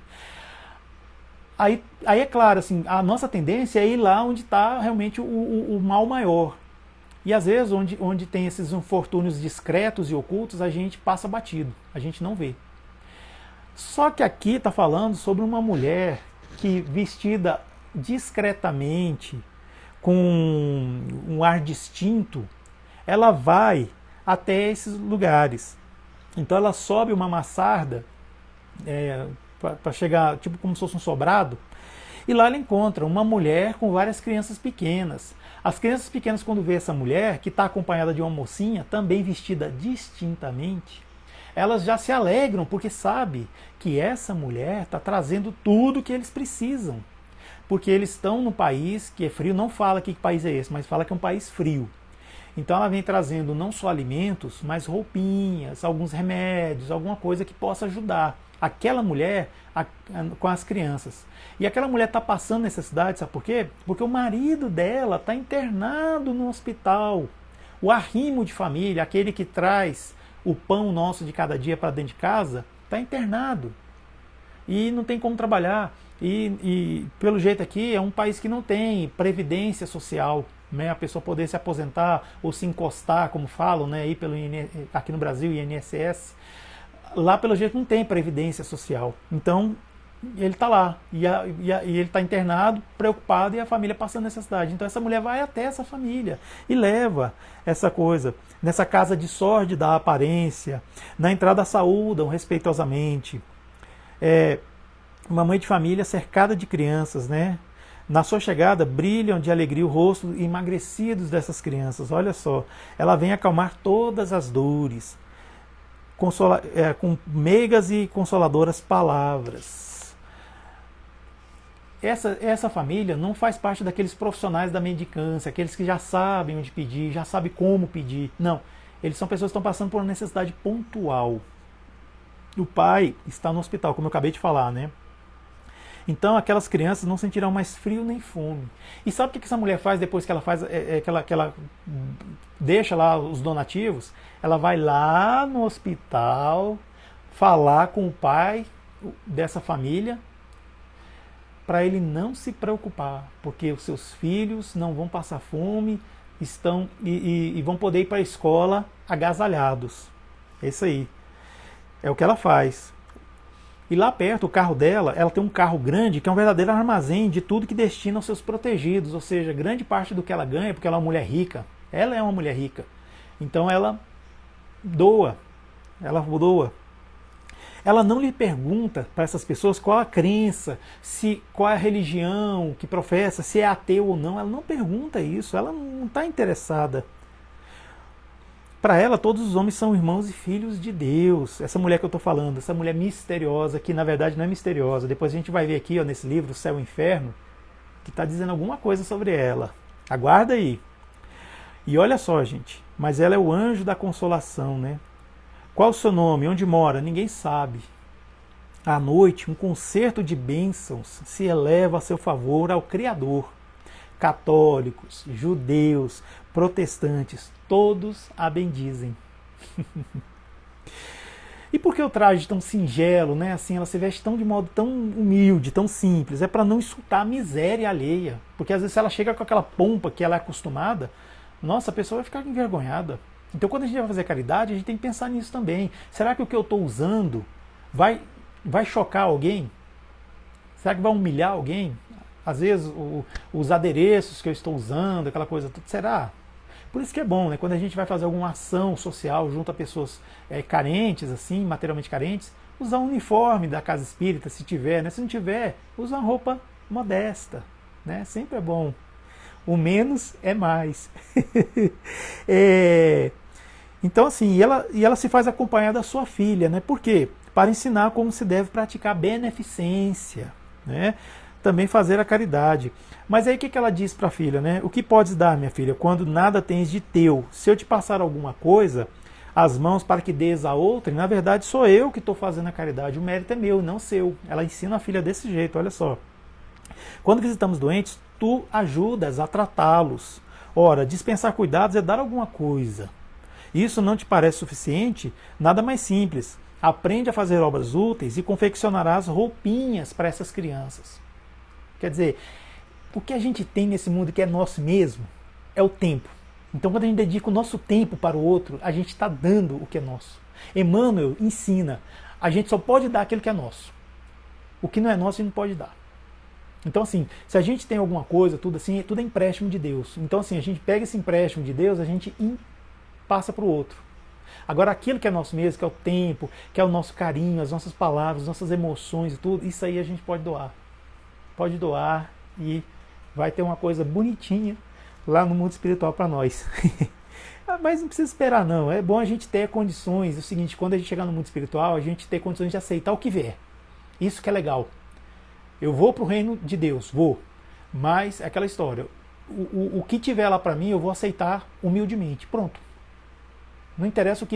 Aí é claro, assim, a nossa tendência é ir lá onde está realmente o mal maior. E às vezes, onde tem esses infortúnios discretos e ocultos, a gente passa batido, a gente não vê. Só que aqui está falando sobre uma mulher que, vestida discretamente, com um ar distinto, ela vai até esses lugares. Então ela sobe uma maçarda, para chegar, tipo como se fosse um sobrado, e lá ela encontra uma mulher com várias crianças pequenas. As crianças pequenas, quando vê essa mulher, que está acompanhada de uma mocinha, também vestida distintamente, elas já se alegram, porque sabe que essa mulher está trazendo tudo que eles precisam. Porque eles estão num país que é frio, não fala que país é esse, mas fala que é um país frio. Então ela vem trazendo não só alimentos, mas roupinhas, alguns remédios, alguma coisa que possa ajudar aquela mulher com as crianças. E aquela mulher está passando necessidade, sabe por quê? Porque o marido dela está internado no hospital. O arrimo de família, aquele que traz o pão nosso de cada dia para dentro de casa, está internado. E não tem como trabalhar. E pelo jeito aqui é um país que não tem previdência social, né? A pessoa poder se aposentar ou se encostar, como falam, né? Aí aqui no Brasil, INSS. Lá, pelo jeito, não tem previdência social. Então, ele está lá. E ele está internado, preocupado, e a família passando necessidade. Então, essa mulher vai até essa família e leva essa coisa. Nessa casa de sórdida aparência, na entrada saúdam respeitosamente. Uma mãe de família cercada de crianças, né? Na sua chegada, brilham de alegria o rosto emagrecidos dessas crianças. Olha só, ela vem acalmar todas as dores, com meigas e consoladoras palavras. Essa família não faz parte daqueles profissionais da mendicância, aqueles que já sabem onde pedir, já sabem como pedir. Não, eles são pessoas que estão passando por uma necessidade pontual. o pai está no hospital, como eu acabei de falar, né? Então aquelas crianças não sentirão mais frio nem fome. E sabe o que essa mulher faz depois que ela faz, que ela deixa lá os donativos? Ela vai lá no hospital falar com o pai dessa família para ele não se preocupar, porque os seus filhos não vão passar fome, estão e vão poder ir para a escola agasalhados. É isso aí. É o que ela faz. E lá perto, o carro dela, ela tem um carro grande que é um verdadeiro armazém de tudo que destina aos seus protegidos, ou seja, grande parte do que ela ganha, porque ela é uma mulher rica. Ela é uma mulher rica. Então ela doa. Ela doa. Ela não lhe pergunta para essas pessoas qual a crença, qual é a religião que professa, se é ateu ou não. Ela não pergunta isso, ela não está interessada. Para ela, todos os homens são irmãos e filhos de Deus. Essa mulher que eu estou falando, essa mulher misteriosa, que na verdade não é misteriosa. Depois a gente vai ver aqui, ó, nesse livro, O Céu e o Inferno, que está dizendo alguma coisa sobre ela. Aguarda aí. E olha só, gente, mas ela é o anjo da consolação, né? Qual o seu nome? Onde mora? Ninguém sabe. À noite, um concerto de bênçãos se eleva a seu favor ao Criador. Católicos, judeus, protestantes, todos a bendizem. E por que o traje tão singelo, né? Assim, ela se veste de modo tão humilde, tão simples. É para não insultar a miséria alheia. Porque às vezes se ela chega com aquela pompa que ela é acostumada, nossa, a pessoa vai ficar envergonhada. Então quando a gente vai fazer caridade, a gente tem que pensar nisso também. Será que o que eu estou usando vai chocar alguém? Será que vai humilhar alguém? Às vezes os adereços que eu estou usando, aquela coisa, tudo, será? Por isso que é bom, né? Quando a gente vai fazer alguma ação social junto a pessoas carentes, assim, materialmente carentes, usar um uniforme da casa espírita, se tiver, né? Se não tiver, usa uma roupa modesta, né? Sempre é bom. O menos é mais. Então, assim, e ela se faz acompanhar da sua filha, né? Por quê? Para ensinar como se deve praticar beneficência, né? Também fazer a caridade. Mas aí o que ela diz para a filha, né? O que podes dar, minha filha, quando nada tens de teu? Se eu te passar alguma coisa, as mãos para que dês a outra, e na verdade sou eu que estou fazendo a caridade, o mérito é meu, não seu. Ela ensina a filha desse jeito, olha só. Quando visitamos doentes, tu ajudas a tratá-los. Ora, dispensar cuidados é dar alguma coisa. Isso não te parece suficiente? Nada mais simples. Aprende a fazer obras úteis e confeccionarás roupinhas para essas crianças. Quer dizer, o que a gente tem nesse mundo que é nosso mesmo é o tempo. Então, quando a gente dedica o nosso tempo para o outro, a gente está dando o que é nosso. Emmanuel ensina, a gente só pode dar aquilo que é nosso. O que não é nosso, a gente não pode dar. Então, assim, se a gente tem alguma coisa, tudo assim, tudo é empréstimo de Deus. Então, assim, a gente pega esse empréstimo de Deus, a gente passa para o outro. Agora, aquilo que é nosso mesmo, que é o tempo, que é o nosso carinho, as nossas palavras, as nossas emoções e tudo, isso aí a gente pode doar. Pode doar e vai ter uma coisa bonitinha lá no mundo espiritual para nós. Mas não precisa esperar não, é bom a gente ter condições, é o seguinte, quando a gente chegar no mundo espiritual, a gente ter condições de aceitar o que vier. Isso que é legal. Eu vou para o reino de Deus, vou. Mas é aquela história, o que tiver lá para mim, eu vou aceitar humildemente, pronto. Não interessa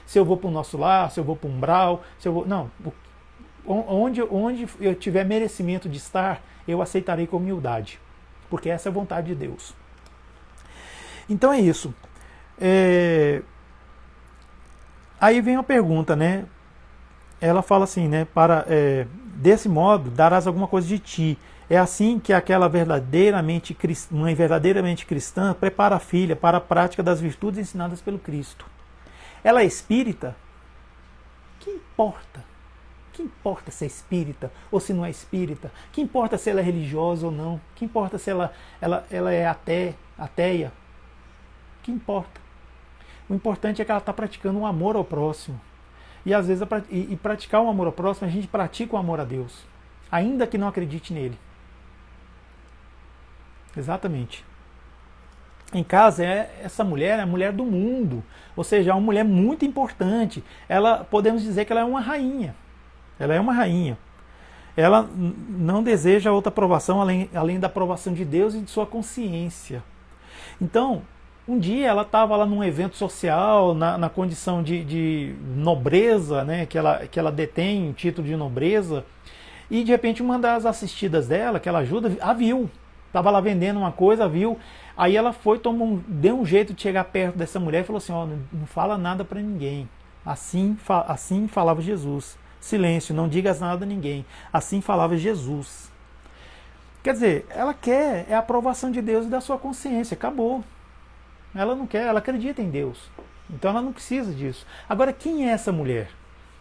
se eu vou para o nosso lar, se eu vou para o umbral, se eu vou... Não, onde eu tiver merecimento de estar, eu aceitarei com humildade. Porque essa é a vontade de Deus. Então é isso. Aí vem a pergunta, né? Ela fala assim, né? Desse modo, darás alguma coisa de ti. É assim que aquela mãe verdadeiramente cristã prepara a filha para a prática das virtudes ensinadas pelo Cristo. Ela é espírita? Que importa? Que importa se é espírita ou se não é espírita? Que importa se ela é religiosa ou não? Que importa se ela é ateia? Que importa? O importante é que ela está praticando um amor ao próximo. E às vezes, praticar um amor ao próximo, a gente pratica o amor a Deus, ainda que não acredite nele. Exatamente. Em casa, essa mulher é a mulher do mundo, ou seja, é uma mulher muito importante. Podemos dizer que ela é uma rainha. Ela é uma rainha. Ela não deseja outra aprovação além da aprovação de Deus e de sua consciência. Então, Um dia ela estava lá num evento social, na condição de nobreza, né, que ela detém o título de nobreza, e de repente uma das assistidas dela, que ela ajuda, a viu. Estava lá vendendo uma coisa, viu. Aí ela foi, deu um jeito de chegar perto dessa mulher e falou assim: ó, não fala nada para ninguém. Assim falava Jesus. Silêncio, não digas nada a ninguém. Assim falava Jesus. Quer dizer, ela quer a aprovação de Deus e da sua consciência. Acabou. Ela não quer, ela acredita em Deus. Então ela não precisa disso. Agora, quem é essa mulher?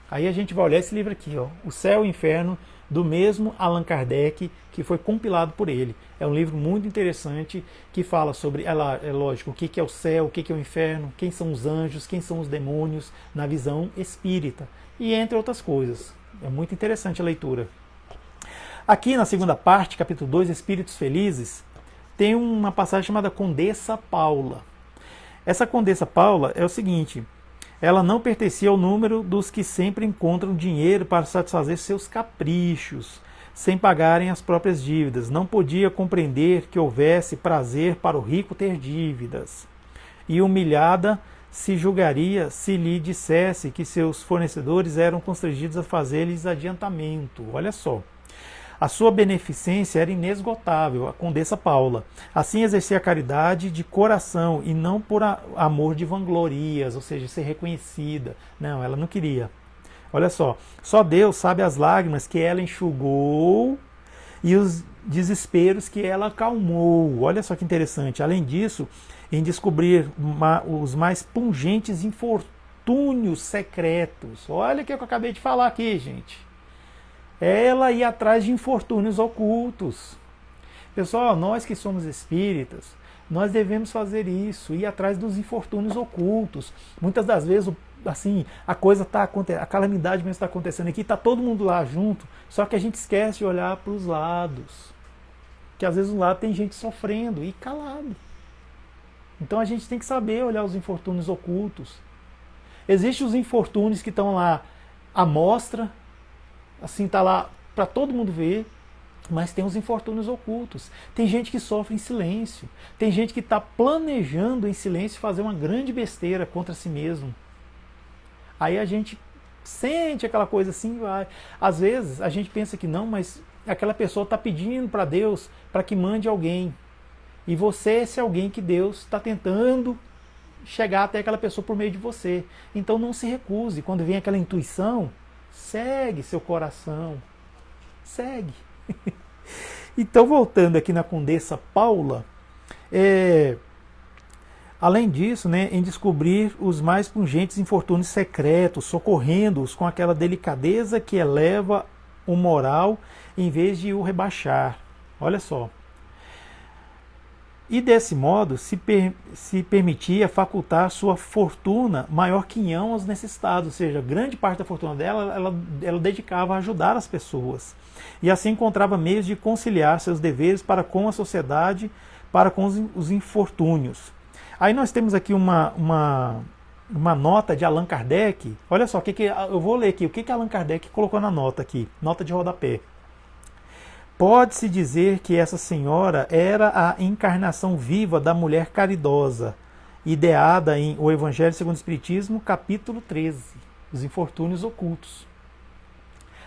Aí a gente vai olhar esse livro aqui, ó, O Céu e o Inferno, do mesmo Allan Kardec, que foi compilado por ele. É um livro muito interessante que fala sobre, é lógico, o que é o céu, o que é o inferno, quem são os anjos, quem são os demônios, na visão espírita. E entre outras coisas. É muito interessante a leitura. Aqui na segunda parte, capítulo 2, Espíritos Felizes, tem uma passagem chamada Condessa Paula. Essa Condessa Paula é o seguinte: ela não pertencia ao número dos que sempre encontram dinheiro para satisfazer seus caprichos, sem pagarem as próprias dívidas. Não podia compreender que houvesse prazer para o rico ter dívidas. E humilhada se julgaria se lhe dissesse que seus fornecedores eram constrangidos a fazer-lhes adiantamento. Olha só. A sua beneficência era inesgotável, a Condessa Paula. Assim exercia a caridade de coração e não por amor de vanglorias, ou seja, ser reconhecida. Não, ela não queria. Olha só Deus sabe as lágrimas que ela enxugou e os desesperos que ela acalmou. Olha só que interessante. Além disso, em descobrir os mais pungentes infortúnios secretos. Olha o que eu acabei de falar aqui, gente. Ela ia atrás de infortúnios ocultos. Pessoal, nós que somos espíritas, nós devemos fazer isso, ir atrás dos infortúnios ocultos. Muitas das vezes, assim, a coisa está acontecendo, a calamidade mesmo está acontecendo aqui, está todo mundo lá junto, só que a gente esquece de olhar para os lados. Que às vezes do lado tem gente sofrendo e calado. Então a gente tem que saber olhar os infortúnios ocultos. Existem os infortúnios que estão lá à mostra, assim, tá lá para todo mundo ver, mas tem os infortúnios ocultos. Tem gente que sofre em silêncio. Tem gente que está planejando em silêncio fazer uma grande besteira contra si mesmo. Aí a gente sente aquela coisa assim, vai. Às vezes a gente pensa que não, mas aquela pessoa está pedindo para Deus para que mande alguém. E você é esse alguém que Deus está tentando chegar até aquela pessoa por meio de você. Então não se recuse. Quando vem aquela intuição, segue seu coração. Segue. Então, voltando aqui na Condessa Paula, além disso, né, em descobrir os mais pungentes infortúnios secretos, socorrendo-os com aquela delicadeza que eleva o moral em vez de o rebaixar. Olha só. E desse modo se permitia facultar sua fortuna maior quinhão aos necessitados, ou seja, grande parte da fortuna dela ela dedicava a ajudar as pessoas. E assim encontrava meios de conciliar seus deveres para com a sociedade, para com os infortúnios. Aí nós temos aqui uma nota de Allan Kardec. Olha só, eu vou ler aqui o que Allan Kardec colocou na nota aqui, nota de rodapé. Pode-se dizer que essa senhora era a encarnação viva da mulher caridosa, ideada em O Evangelho segundo o Espiritismo, capítulo 13, Os Infortúnios Ocultos.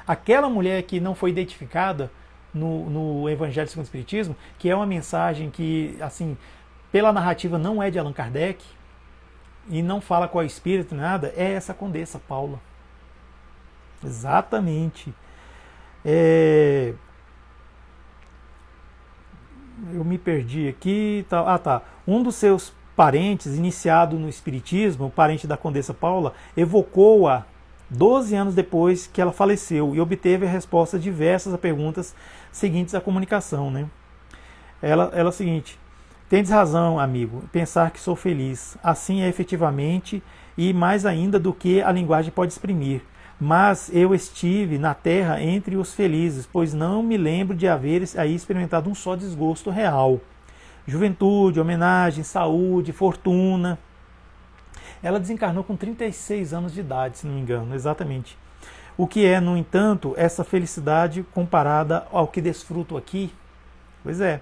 Aquela mulher que não foi identificada no Evangelho segundo o Espiritismo, que é uma mensagem que, assim, pela narrativa não é de Allan Kardec, e não fala qual é o espírito, nada, é essa Condessa Paula. Exatamente. Eu me perdi aqui. Tá. Um dos seus parentes, iniciado no Espiritismo, o parente da Condessa Paula, evocou-a 12 anos depois que ela faleceu e obteve a resposta diversas a perguntas seguintes à comunicação. Né? Ela é o seguinte: tendes razão, amigo, pensar que sou feliz. Assim é efetivamente e mais ainda do que a linguagem pode exprimir. Mas eu estive na terra entre os felizes, pois não me lembro de haver aí experimentado um só desgosto real. Juventude, homenagem, saúde, fortuna. Ela desencarnou com 36 anos de idade, se não me engano, exatamente. O que é, no entanto, essa felicidade comparada ao que desfruto aqui? Pois é.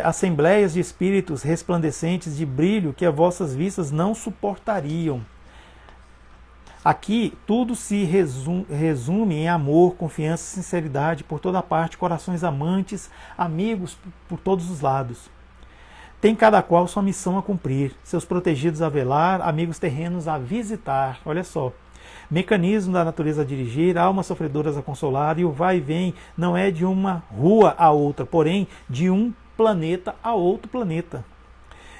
assembleias de espíritos resplandecentes de brilho que as vossas vistas não suportariam. Aqui tudo se resume em amor, confiança e sinceridade por toda parte, corações amantes, amigos por todos os lados. Tem cada qual sua missão a cumprir, seus protegidos a velar, amigos terrenos a visitar. Olha só. Mecanismo da natureza a dirigir, almas sofredoras a consolar, e o vai e vem não é de uma rua a outra, porém de um planeta a outro planeta.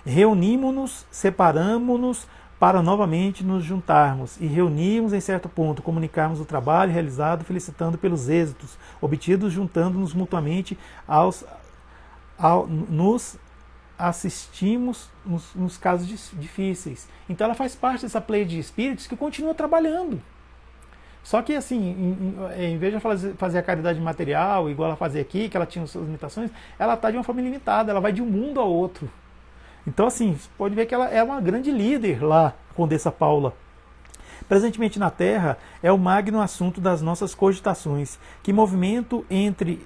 Reunimos-nos, separamos-nos para novamente nos juntarmos e reunirmos em certo ponto, comunicarmos o trabalho realizado, felicitando pelos êxitos obtidos, juntando-nos mutuamente nos assistimos nos casos difíceis. Então ela faz parte dessa play de espíritos que continua trabalhando. Só que assim, em vez de fazer a caridade material, igual ela fazia aqui, que ela tinha suas limitações, ela está de uma forma limitada, ela vai de um mundo a outro. Então assim, você pode ver que ela é uma grande líder lá, a Condessa Paula. Presentemente na Terra, é o magno assunto das nossas cogitações. Que movimento entre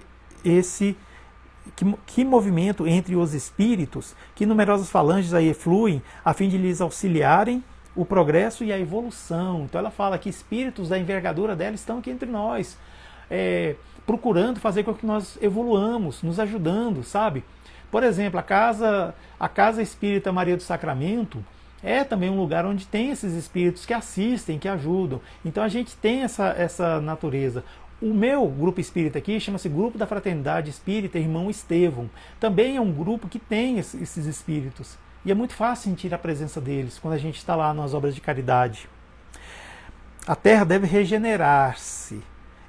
os espíritos, que numerosas falanges aí fluem, a fim de lhes auxiliarem o progresso e a evolução. Então ela fala que espíritos da envergadura dela estão aqui entre nós, procurando fazer com que nós evoluamos, nos ajudando, sabe? Por exemplo, a casa Espírita Maria do Sacramento é também um lugar onde tem esses espíritos que assistem, que ajudam. Então a gente tem essa natureza. O meu grupo espírita aqui chama-se Grupo da Fraternidade Espírita Irmão Estevão. Também é um grupo que tem esses espíritos. E é muito fácil sentir a presença deles quando a gente está lá nas obras de caridade. A Terra deve regenerar-se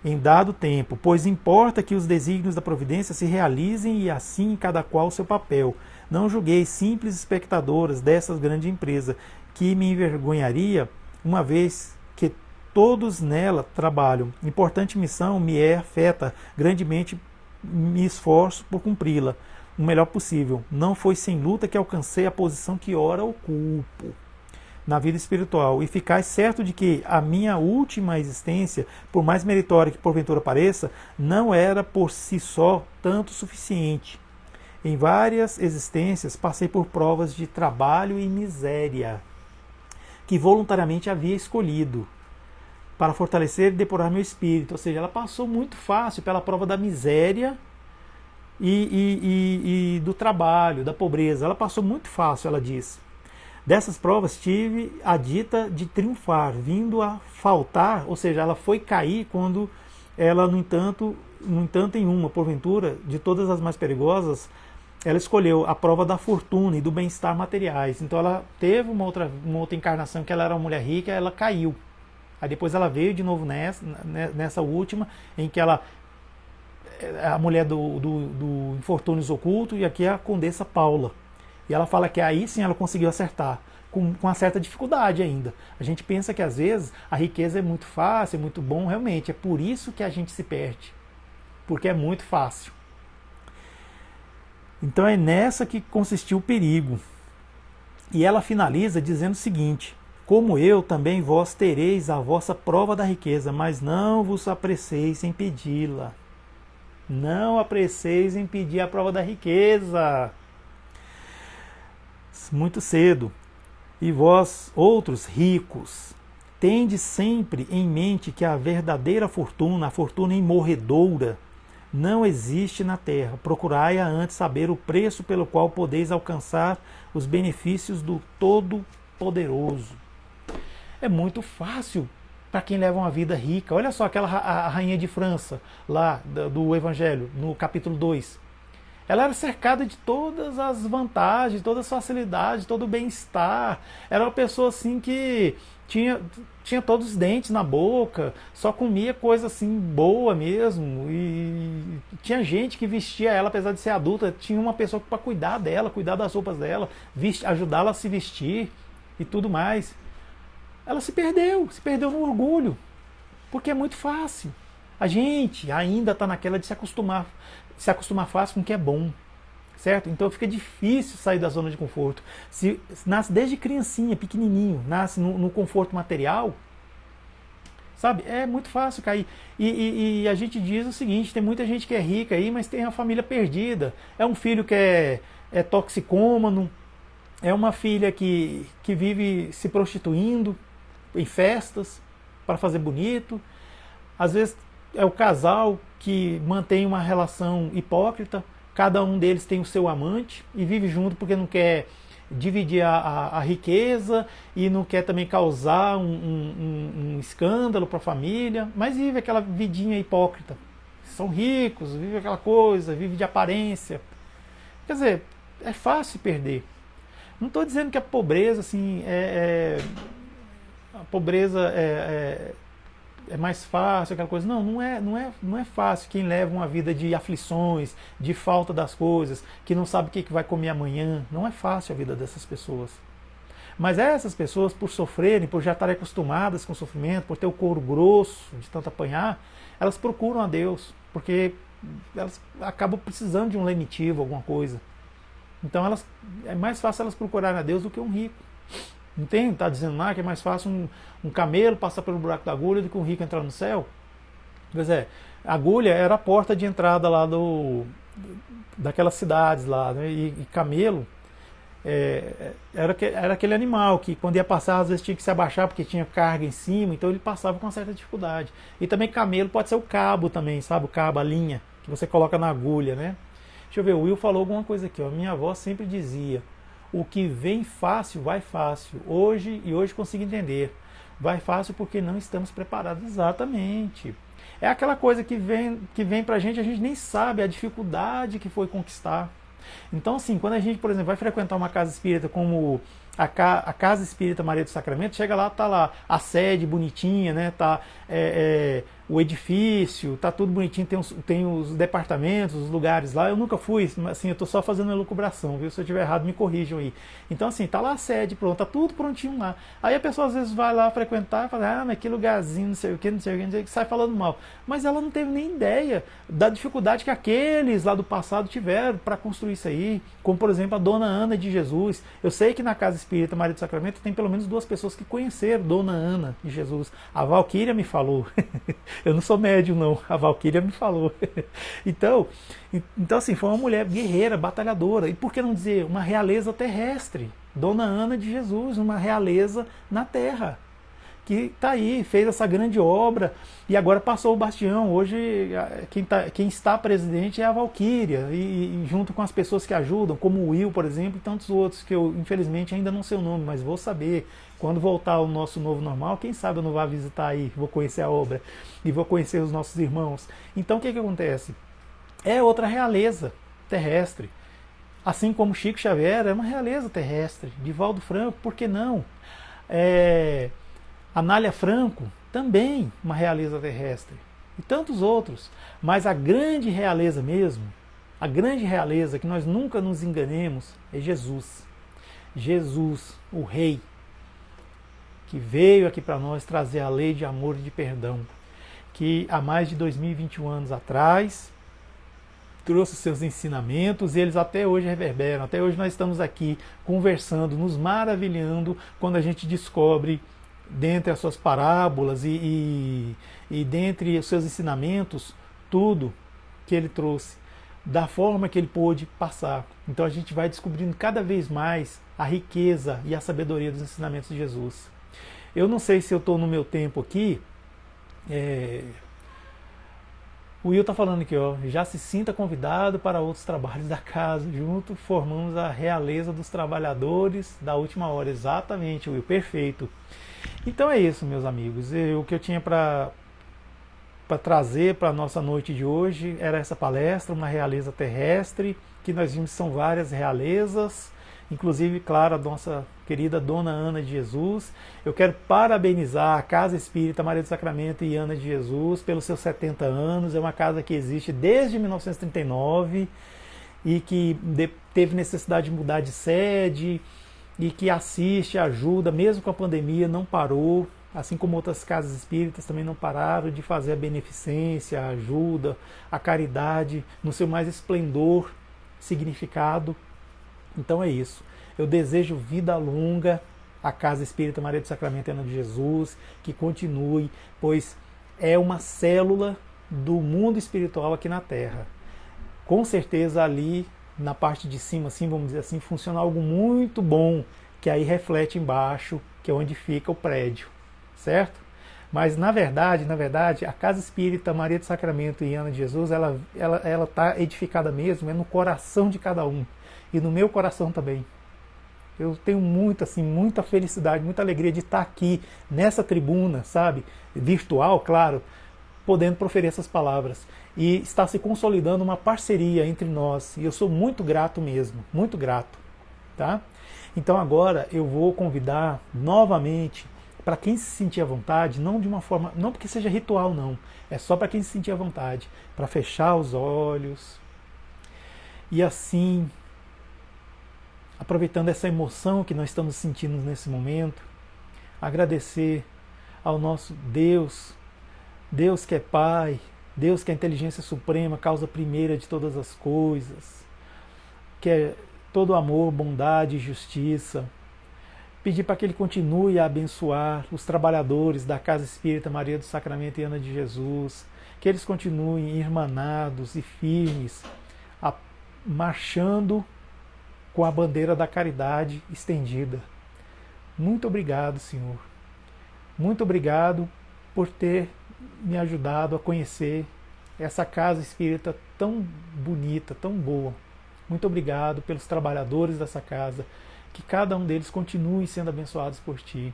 em dado tempo, pois importa que os desígnios da providência se realizem e assim cada qual seu papel. Não julguei simples espectadoras dessa grande empresa, que me envergonharia, uma vez que todos nela trabalham. Importante missão me afeta grandemente, me esforço por cumpri-la o melhor possível. Não foi sem luta que alcancei a posição que ora ocupo na vida espiritual, e ficais certo de que a minha última existência, por mais meritória que porventura pareça, não era por si só tanto suficiente. Em várias existências passei por provas de trabalho e miséria, que voluntariamente havia escolhido para fortalecer e depurar meu espírito. Ou seja, ela passou muito fácil pela prova da miséria e do trabalho, da pobreza. Ela passou muito fácil, ela diz. Dessas provas tive a dita de triunfar, vindo a faltar, ou seja, ela foi cair quando ela, no entanto, em uma, porventura, de todas as mais perigosas, ela escolheu a prova da fortuna e do bem-estar materiais. Então ela teve uma outra encarnação que ela era uma mulher rica, ela caiu. Aí depois ela veio de novo nessa última, em que ela é a mulher do Infortúnios Oculto, e aqui é a Condessa Paula. E ela fala que aí sim ela conseguiu acertar, com uma certa dificuldade ainda. A gente pensa que às vezes a riqueza é muito fácil, é muito bom, realmente. É por isso que a gente se perde, porque é muito fácil. Então é nessa que consistiu o perigo. E ela finaliza dizendo o seguinte: como eu, também vós tereis a vossa prova da riqueza, mas não vos apresseis em pedi-la. Não apresseis em pedir a prova da riqueza muito cedo. E vós, outros ricos, tende sempre em mente que a verdadeira fortuna, a fortuna imorredoura, não existe na terra. Procurai-a antes saber o preço pelo qual podeis alcançar os benefícios do Todo-Poderoso. É muito fácil para quem leva uma vida rica. Olha só a rainha de França, lá do Evangelho, no capítulo 2. Ela era cercada de todas as vantagens, todas as facilidades, todo o bem-estar. Era uma pessoa assim que tinha todos os dentes na boca, só comia coisa assim boa mesmo. E tinha gente que vestia ela, apesar de ser adulta, tinha uma pessoa para cuidar dela, cuidar das roupas dela, ajudá-la a se vestir e tudo mais. Ela se perdeu no orgulho, porque é muito fácil. A gente ainda está naquela de se acostumar fácil com o que é bom, certo? Então fica difícil sair da zona de conforto. Se nasce desde criancinha, pequenininho, nasce no conforto material, Sabe? É muito fácil cair. E a gente diz o seguinte, tem muita gente que é rica aí, mas tem a família perdida. É um filho que é toxicômano, é uma filha que vive se prostituindo em festas para fazer bonito. Às vezes é o casal que mantém uma relação hipócrita, cada um deles tem o seu amante e vive junto porque não quer dividir a riqueza e não quer também causar um escândalo para a família, mas vive aquela vidinha hipócrita. São ricos, vive aquela coisa, vive de aparência. Quer dizer, é fácil perder. Não estou dizendo que a pobreza assim a pobreza é mais fácil, aquela coisa. Não, não é fácil quem leva uma vida de aflições, de falta das coisas, que não sabe o que vai comer amanhã. Não é fácil a vida dessas pessoas. Mas essas pessoas, por sofrerem, por já estarem acostumadas com o sofrimento, por ter o couro grosso de tanto apanhar, elas procuram a Deus, porque elas acabam precisando de um lenitivo, alguma coisa. Então é mais fácil elas procurarem a Deus do que um rico. Não tem? Está dizendo lá que é mais fácil um camelo passar pelo buraco da agulha do que um rico entrar no céu? Pois é, a agulha era a porta de entrada lá daquelas cidades lá, né? E camelo era aquele animal que quando ia passar às vezes tinha que se abaixar porque tinha carga em cima, então ele passava com uma certa dificuldade. E também camelo pode ser o cabo também, sabe? O cabo, a linha que você coloca na agulha, né? Deixa eu ver, o Will falou alguma coisa aqui, ó. Minha avó sempre dizia: o que vem fácil, vai fácil. Hoje consigo entender. Vai fácil porque não estamos preparados. Exatamente. É aquela coisa que vem pra gente, a gente nem sabe a dificuldade que foi conquistar. Então, assim, quando a gente, por exemplo, vai frequentar uma casa espírita como a Casa Espírita Maria do Sacramento, chega lá, tá lá a sede bonitinha, né? Tá o edifício, tá tudo bonitinho, tem os departamentos, os lugares lá. Eu nunca fui, assim, eu tô só fazendo uma elucubração, viu? Se eu estiver errado, me corrijam aí. Então, assim, tá lá a sede, pronto, tá tudo prontinho lá. Aí a pessoa às vezes vai lá frequentar e fala: ah, mas que lugarzinho, não sei o que, não sei o que, sai falando mal. Mas ela não teve nem ideia da dificuldade que aqueles lá do passado tiveram para construir isso aí, como por exemplo a Dona Ana de Jesus. Eu sei que na Casa Espírita Maria do Sacramento tem pelo menos 2 pessoas que conheceram Dona Ana de Jesus. A Valquíria me falou. Eu não sou médium, não. A Valquíria me falou. Então, assim, foi uma mulher guerreira, batalhadora. E por que não dizer uma realeza terrestre? Dona Ana de Jesus, uma realeza na terra, que está aí, fez essa grande obra e agora passou o bastião. Hoje quem está presidente é a Valquíria, e junto com as pessoas que ajudam, como o Will, por exemplo, e tantos outros que eu infelizmente ainda não sei o nome, mas vou saber. Quando voltar ao nosso novo normal, quem sabe eu não vá visitar aí, vou conhecer a obra e vou conhecer os nossos irmãos. Então o que acontece? É outra realeza terrestre. Assim como Chico Xavier é uma realeza terrestre. Divaldo Franco, por que não? Anália Franco, também uma realeza terrestre. E tantos outros. Mas a grande realeza mesmo, a grande realeza que nós nunca nos enganemos, é Jesus. Jesus, o Rei, que veio aqui para nós trazer a lei de amor e de perdão, que há mais de 2021 anos atrás trouxe seus ensinamentos e eles até hoje reverberam. Até hoje nós estamos aqui conversando, nos maravilhando quando a gente descobre, dentre as suas parábolas e dentre os seus ensinamentos, tudo que ele trouxe, da forma que ele pôde passar. Então a gente vai descobrindo cada vez mais a riqueza e a sabedoria dos ensinamentos de Jesus. Eu não sei se eu estou no meu tempo aqui. O Will está falando aqui, ó, já se sinta convidado para outros trabalhos da casa. Junto formamos a realeza dos trabalhadores da última hora. Exatamente, Will, perfeito. Então é isso, meus amigos. O que eu tinha para trazer para a nossa noite de hoje era essa palestra, uma realeza terrestre, que nós vimos que são várias realezas, inclusive, claro, a nossa querida Dona Ana de Jesus. Eu quero parabenizar a Casa Espírita Maria do Sacramento e Ana de Jesus pelos seus 70 anos. É uma casa que existe desde 1939 e que teve necessidade de mudar de sede e que assiste, ajuda, mesmo com a pandemia, não parou. Assim como outras casas espíritas também não pararam de fazer a beneficência, a ajuda, a caridade no seu mais esplendor, significado. Então é isso. Eu desejo vida longa a Casa Espírita Maria do Sacramento e Ana de Jesus, que continue, pois é uma célula do mundo espiritual aqui na Terra. Com certeza ali na parte de cima, assim, vamos dizer assim, funciona algo muito bom, que aí reflete embaixo, que é onde fica o prédio, certo? Mas na verdade, a Casa Espírita Maria do Sacramento e Ana de Jesus, ela está edificada mesmo, é no coração de cada um, e no meu coração também. Eu tenho muita felicidade, muita alegria de estar aqui nessa tribuna, sabe? Virtual, claro, podendo proferir essas palavras. E está se consolidando uma parceria entre nós. E eu sou muito grato mesmo, muito grato. Tá? Então agora eu vou convidar novamente, para quem se sentir à vontade, não de uma forma, não porque seja ritual não, é só para quem se sentir à vontade, para fechar os olhos e assim, aproveitando essa emoção que nós estamos sentindo nesse momento, agradecer ao nosso Deus, Deus que é Pai, Deus que é a inteligência suprema, causa primeira de todas as coisas, que é todo amor, bondade e justiça. Pedir para que Ele continue a abençoar os trabalhadores da Casa Espírita Maria do Sacramento e Ana de Jesus, que eles continuem irmanados e firmes, marchando com a bandeira da caridade estendida. Muito obrigado, Senhor. Muito obrigado por ter me ajudado a conhecer essa casa espírita tão bonita, tão boa. Muito obrigado pelos trabalhadores dessa casa, que cada um deles continue sendo abençoados por Ti.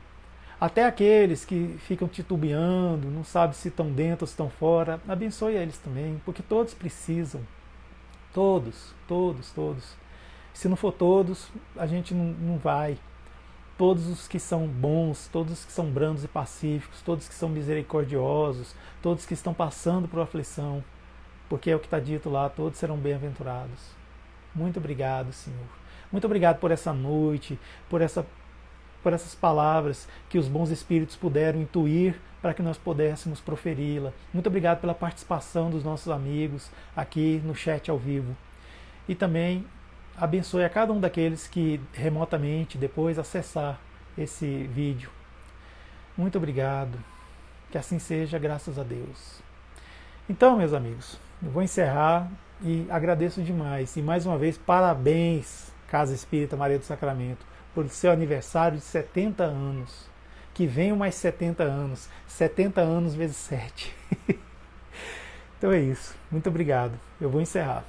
Até aqueles que ficam titubeando, não sabem se estão dentro ou se estão fora, abençoe eles também, porque todos precisam. Todos, todos, todos. Se não for todos, a gente não vai. Todos os que são bons, todos os que são brandos e pacíficos, todos que são misericordiosos, todos que estão passando por aflição, porque é o que está dito lá, todos serão bem-aventurados. Muito obrigado, Senhor. Muito obrigado por essa noite, por essas palavras que os bons espíritos puderam intuir para que nós pudéssemos proferi-la. Muito obrigado pela participação dos nossos amigos aqui no chat ao vivo. E também abençoe a cada um daqueles que remotamente depois acessar esse vídeo. Muito obrigado. Que assim seja, graças a Deus. Então, meus amigos, eu vou encerrar e agradeço demais. E mais uma vez, parabéns, Casa Espírita Maria do Sacramento, por seu aniversário de 70 anos. Que venham mais 70 anos. 70 anos vezes 7. Então é isso. Muito obrigado. Eu vou encerrar.